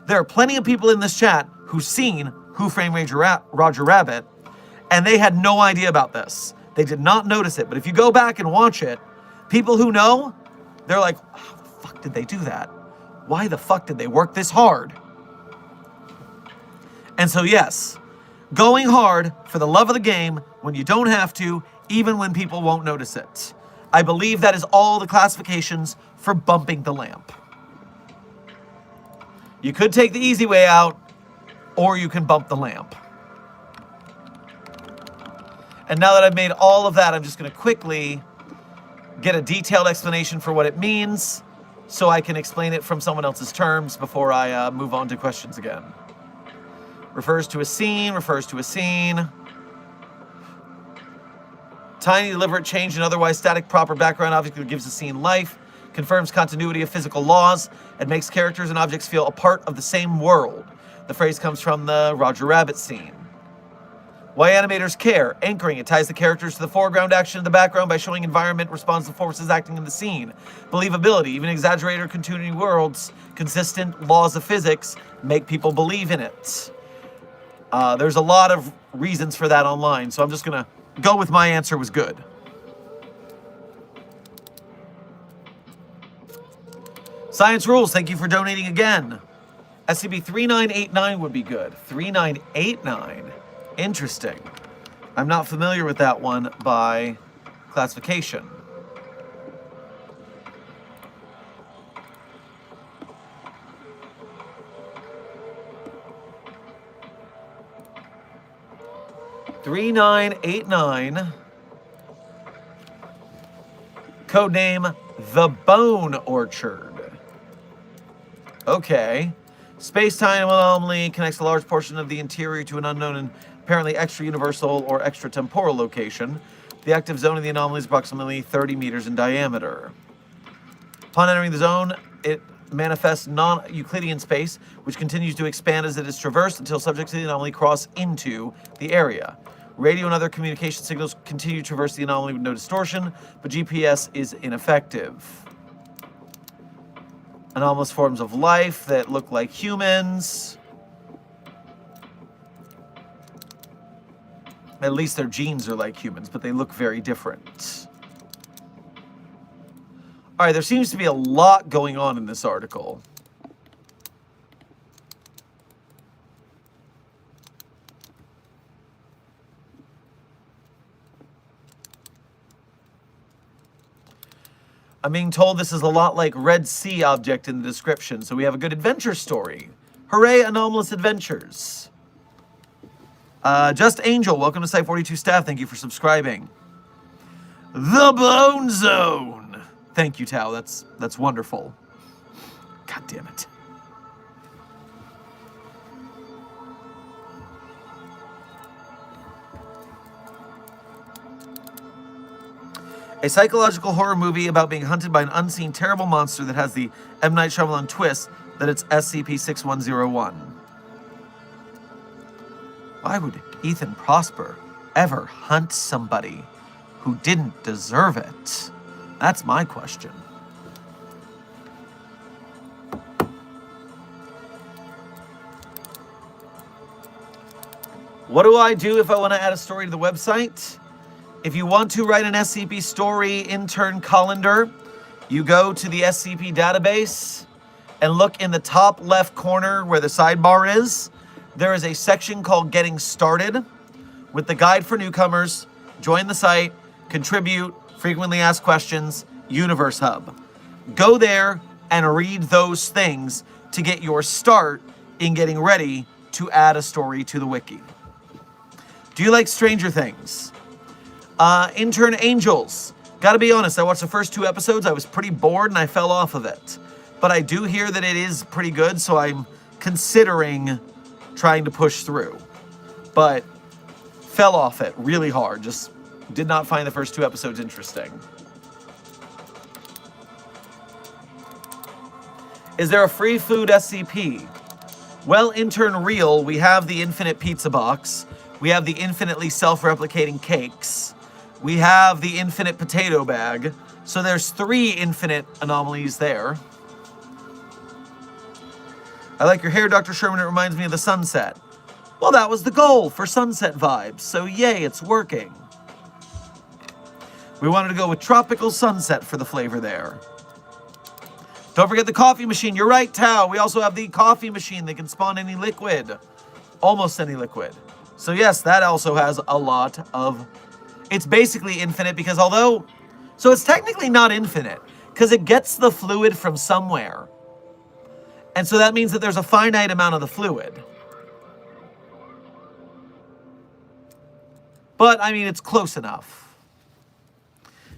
There are plenty of people in this chat who've seen Who Framed Roger Rabbit, and they had no idea about this. They did not notice it, but if you go back and watch it, people who know, they're like, how the fuck did they do that? Why the fuck did they work this hard? And so yes, going hard for the love of the game when you don't have to, even when people won't notice it. I believe that is all the classifications for bumping the lamp. You could take the easy way out, or you can bump the lamp. And now that I've made all of that, I'm just going to quickly get a detailed explanation for what it means so I can explain it from someone else's terms before I move on to questions again. Refers to a scene, refers to a scene. Tiny, deliberate change in otherwise static proper background object that gives the scene life, confirms continuity of physical laws, and makes characters and objects feel a part of the same world. The phrase comes from the Roger Rabbit scene. Why animators care. Anchoring. It ties the characters to the foreground action in the background by showing environment responsive forces acting in the scene. Believability. Even exaggerated or continuing worlds, consistent laws of physics, make people believe in it. There's a lot of reasons for that online, so I'm just going to go with my answer was good. Science Rules, thank you for donating again. SCP-3989 would be good. 3989. Interesting. I'm not familiar with that one by classification. 3989. Codename The Bone Orchard. Okay. Space-time anomaly connects a large portion of the interior to an unknown and apparently extra-universal or extra-temporal location. The active zone of the anomaly is approximately 30 meters in diameter. Upon entering the zone, it manifests non-Euclidean space, which continues to expand as it is traversed until subjects to the anomaly cross into the area. Radio and other communication signals continue to traverse the anomaly with no distortion, but GPS is ineffective. Anomalous forms of life that look like humans. At least their genes are like humans, but they look very different. All right, there seems to be a lot going on in this article. I'm being told this is a lot like Red Sea object in the description, so we have a good adventure story. Hooray, anomalous adventures. Just Angel, welcome to Site 42 staff. Thank you for subscribing. The Bone Zone. Thank you, Tao. That's wonderful. God damn it. A psychological horror movie about being hunted by an unseen terrible monster that has the M. Night Shyamalan twist that it's SCP-6101. Why would Ethan Prosper ever hunt somebody who didn't deserve it? That's my question. What do I do if I want to add a story to the website? If you want to write an SCP story intern calendar, you go to the SCP database and look in the top left corner where the sidebar is. There is a section called Getting Started with the guide for newcomers, join the site, contribute, frequently asked questions, Universe Hub. Go there and read those things to get your start in getting ready to add a story to the wiki. Do you like Stranger Things? Intern Angels. Gotta be honest, I watched the first 2 episodes. I was pretty bored and I fell off of it. But I do hear that it is pretty good, so I'm considering trying to push through. But fell off it really hard. Just did not find the first 2 episodes interesting. Is there a free food SCP? Well, Intern Real, we have the infinite pizza box. We have the infinitely self-replicating cakes. We have the infinite potato bag. So there's 3 infinite anomalies there. I like your hair, Dr. Sherman. It reminds me of the sunset. Well, that was the goal, for sunset vibes. So yay, it's working. We wanted to go with tropical sunset for the flavor there. Don't forget the coffee machine. You're right, Tao. We also have the coffee machine that can spawn any liquid. Almost any liquid. So yes, that also has a lot of... It's basically infinite because although... So it's technically not infinite because it gets the fluid from somewhere. And so that means that there's a finite amount of the fluid. But, I mean, it's close enough.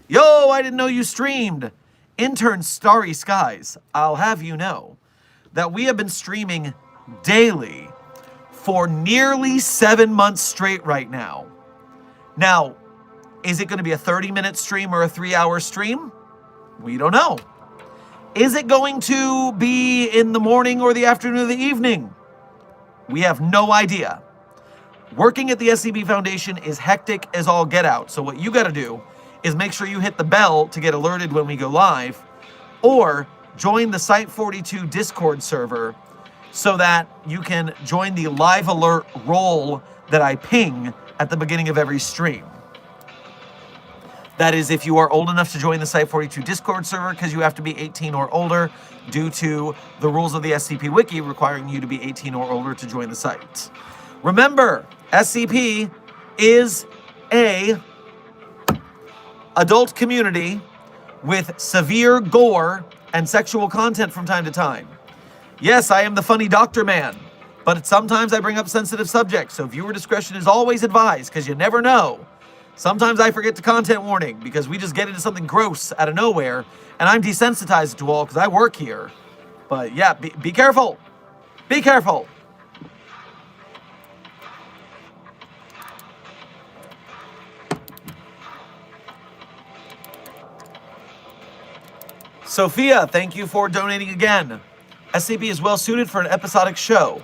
Yo, I didn't know you streamed. Intern Starry Skies, I'll have you know that we have been streaming daily for nearly 7 months straight right now. Now, is it going to be a 30-minute stream or a 3-hour stream? We don't know. Is it going to be in the morning or the afternoon or the evening? We have no idea. Working at the SCP Foundation is hectic as all get out. So what you got to do is make sure you hit the bell to get alerted when we go live, or join the Site 42 Discord server so that you can join the live alert roll that I ping at the beginning of every stream. That is if you are old enough to join the Site 42 Discord server, because you have to be 18 or older due to the rules of the SCP Wiki requiring you to be 18 or older to join the site. Remember, SCP is a adult community with severe gore and sexual content from time to time. Yes, I am the funny doctor man. But sometimes I bring up sensitive subjects, so viewer discretion is always advised, because you never know. Sometimes I forget the content warning, because we just get into something gross out of nowhere, and I'm desensitized to all because I work here. But yeah, be careful. Be careful. Sophia, thank you for donating again. SCP is well suited for an episodic show.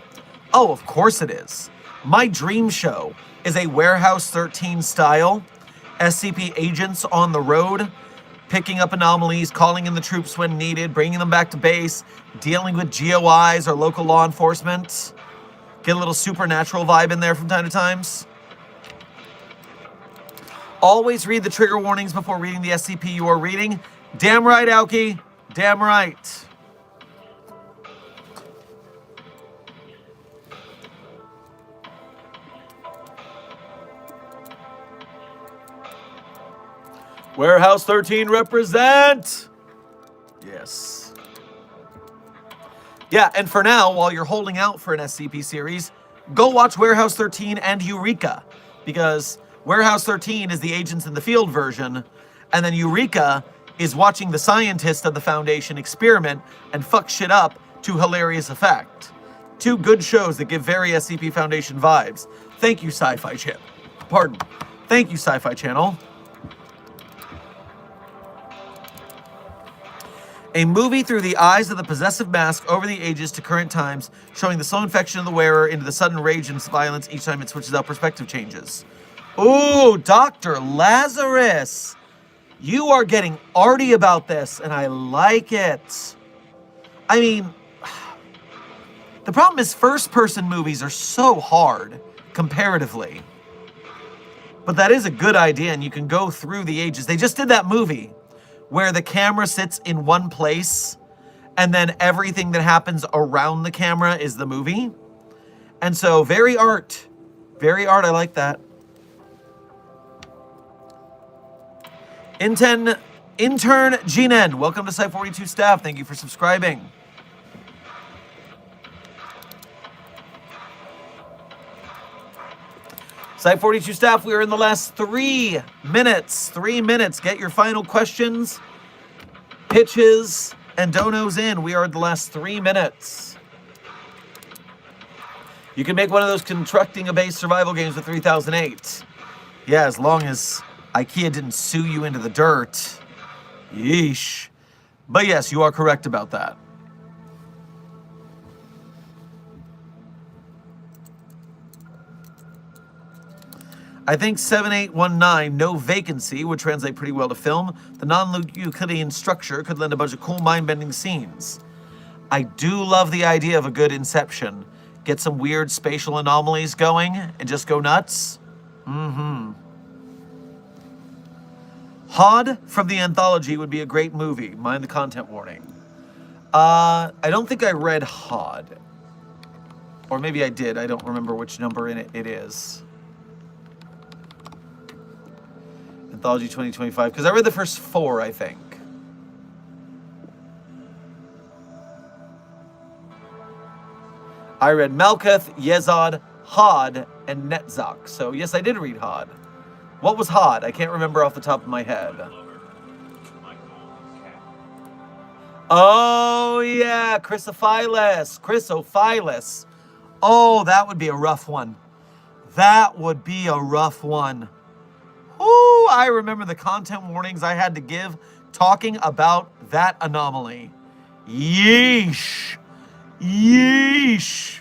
Oh, of course it is. My dream show is a Warehouse 13 style, SCP agents on the road, picking up anomalies, calling in the troops when needed, bringing them back to base, dealing with GOIs or local law enforcement. Get a little supernatural vibe in there from time to time. Always read the trigger warnings before reading the SCP you are reading. Damn right, Aoki. Damn right. Warehouse 13 represent. Yes. Yeah, and for now, while you're holding out for an SCP series, go watch Warehouse 13 and Eureka, because Warehouse 13 is the Agents in the Field version, and then Eureka is watching the scientists of the Foundation experiment and fuck shit up to hilarious effect. Two good shows that give very SCP Foundation vibes. Thank you, Sci-Fi Channel. Pardon. Thank you, Sci-Fi Channel. A movie through the eyes of the possessive mask over the ages to current times, showing the slow infection of the wearer into the sudden rage and violence each time it switches out perspective changes. Ooh, Dr. Lazarus! You are getting arty about this, and I like it. I mean, the problem is first-person movies are so hard, comparatively. But that is a good idea, and you can go through the ages. They just did that movie where the camera sits in one place, and then everything that happens around the camera is the movie. And so, very art. Very art, I like that. Intern Ginen, welcome to Site 42 staff. Thank you for subscribing. Site 42 staff, we are in the last 3 minutes. 3 minutes. Get your final questions, pitches, and donos in. We are in the last 3 minutes. You can make one of those constructing a base survival games with 3008. Yeah, as long as IKEA didn't sue you into the dirt. Yeesh. But yes, you are correct about that. I think 7819, no vacancy, would translate pretty well to film. The non-Euclidean structure could lend a bunch of cool mind-bending scenes. I do love the idea of a good Inception. Get some weird spatial anomalies going and just go nuts. Mm-hmm. Hod from the anthology would be a great movie. Mind the content warning. I don't think I read Hod. Or maybe I did. I don't remember which number in it is. Anthology 2025. Because I read the first 4, I think. I read Malkuth, Yezod, Hod, and Netzach. So yes, I did read Hod. What was Hod? I can't remember off the top of my head. Oh, yeah, Chrysophilus. Oh, that would be a rough one. That would be a rough one. Ooh, I remember the content warnings I had to give talking about that anomaly. Yeesh. Yeesh.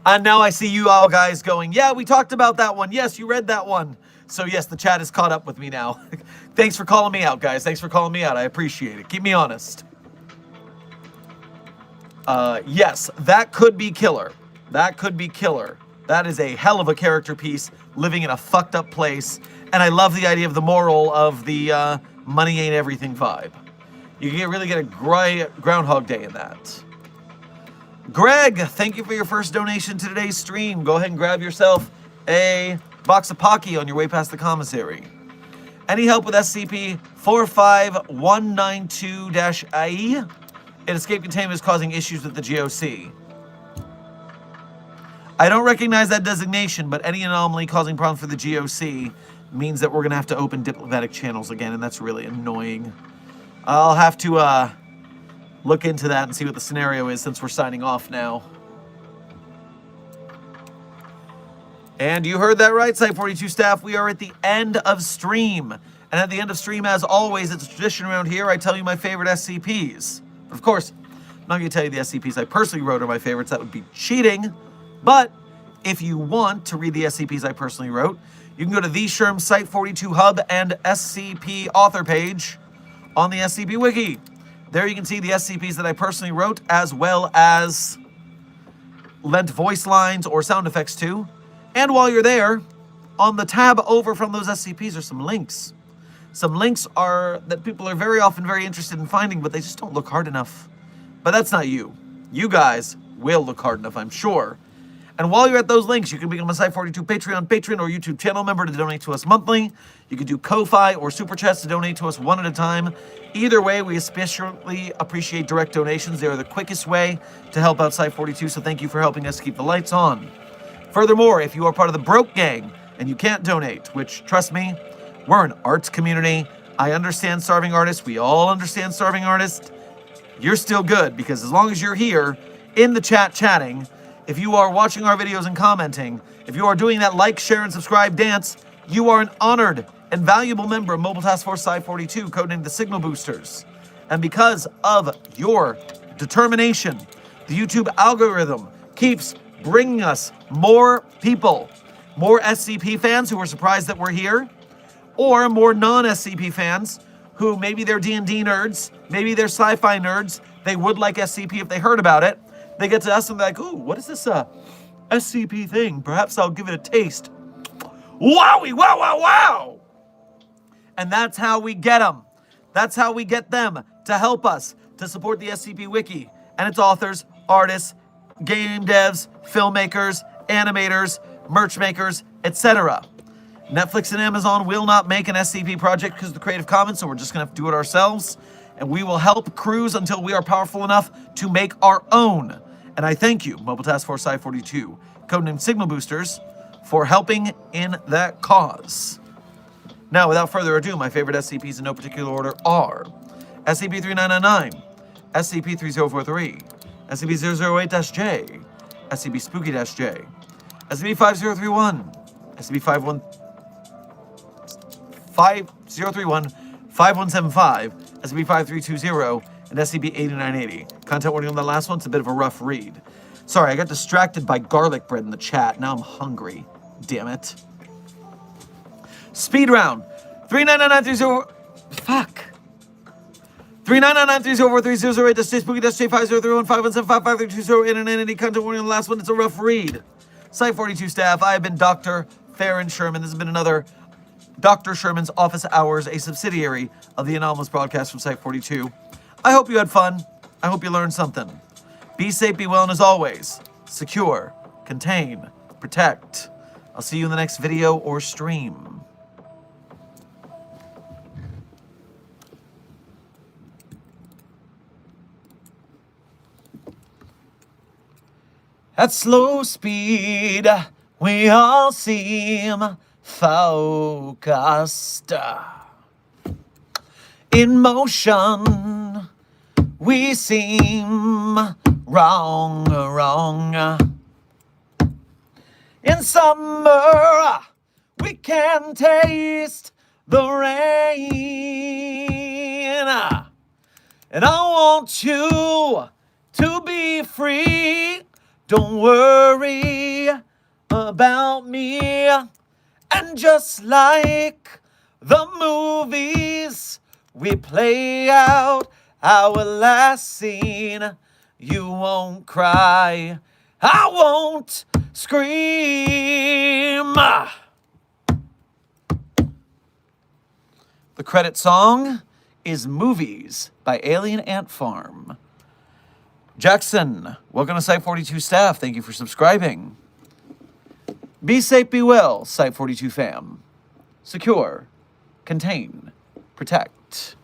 And now I see you all guys going, yeah, we talked about that one. Yes, you read that one. So yes, the chat is caught up with me now. Thanks for calling me out, guys. Thanks for calling me out. I appreciate it. Keep me honest. Yes, that could be killer. That could be killer. That is a hell of a character piece living in a fucked up place. And I love the idea of the moral of the money ain't everything vibe. You can really get a Groundhog Day in that. Greg, thank you for your first donation to today's stream. Go ahead and grab yourself a box of Pocky on your way past the commissary. Any help with SCP-45192-IE? An escape containment is causing issues with the GOC. I don't recognize that designation, but any anomaly causing problems for the GOC means that we're going to have to open diplomatic channels again, and that's really annoying. I'll have to look into that and see what the scenario is since we're signing off now. And you heard that right, Site-42 staff. We are at the end of stream. And at the end of stream, as always, it's a tradition around here, I tell you my favorite SCPs. But of course, I'm not going to tell you the SCPs I personally wrote are my favorites. That would be cheating. But if you want to read the SCPs I personally wrote, you can go to the Sherm Site-42 Hub and SCP author page on the SCP Wiki. There you can see the SCPs that I personally wrote, as well as lent voice lines or sound effects to. And while you're there, on the tab over from those SCPs are some links. Some links are that people are very often very interested in finding, but they just don't look hard enough. But that's not you. You guys will look hard enough, I'm sure. And while you're at those links, you can become a Site-42 Patreon patron or YouTube channel member to donate to us monthly. You can do Ko-Fi or Super Chats to donate to us one at a time. Either way, we especially appreciate direct donations. They are the quickest way to help out Site-42, so thank you for helping us keep the lights on. Furthermore, if you are part of the Broke Gang and you can't donate, which, trust me, we're an arts community. I understand starving artists. We all understand starving artists. You're still good, because as long as you're here in the chat chatting, if you are watching our videos and commenting, if you are doing that like, share, and subscribe dance, you are an honored and valuable member of Mobile Task Force Site-42, codenamed the Signal Boosters. And because of your determination, the YouTube algorithm keeps bringing us more people, more SCP fans who are surprised that we're here, or more non-SCP fans who maybe they're D&D nerds, maybe they're sci-fi nerds, they would like SCP if they heard about it. They get to us and they're like, ooh, what is this SCP thing? Perhaps I'll give it a taste. Wowie, wow, wow, wow! And that's how we get them. That's how we get them to help us to support the SCP Wiki and its authors, artists, game devs, filmmakers, animators, merch makers, etc. Netflix and Amazon will not make an SCP project because of the Creative Commons, so we're just going to have to do it ourselves. And we will help crews until we are powerful enough to make our own. And I thank you, Mobile Task Force Site-42, codenamed Signal Boosters, for helping in that cause. Now, without further ado, my favorite SCPs in no particular order are SCP-3999, SCP-3043, SCP-008-J, SCP-Spooky-J, SCP-5031, SCP-5031, 5175, SCP-5320, and SCP-8980. Content warning on the last one, it's a bit of a rough read. Sorry, I got distracted by garlic bread in the chat. Now I'm hungry. Damn it. Speed round. 39930... Fuck. 399304308, Spooky-J, 5031, 5175, 5320, 8980. Content warning on the last one, it's a rough read. Site-42 staff, I have been Dr. Farron Sherman. This has been another Dr. Sherman's Office Hours, a subsidiary of the anomalous broadcast from Site-42. I hope you had fun. I hope you learned something. Be safe, be well, and as always, secure, contain, protect. I'll see you in the next video or stream. At slow speed, we all seem focused. In motion, we seem wrong. In summer, we can taste the rain. And I want you to be free. Don't worry about me. And just like the movies, we play out our last scene. You won't cry, I won't scream. The credit song is Movies by Alien Ant Farm. Jackson, welcome to Site-42 staff. Thank you for subscribing. Be safe, be well, Site-42 fam. Secure, contain, protect.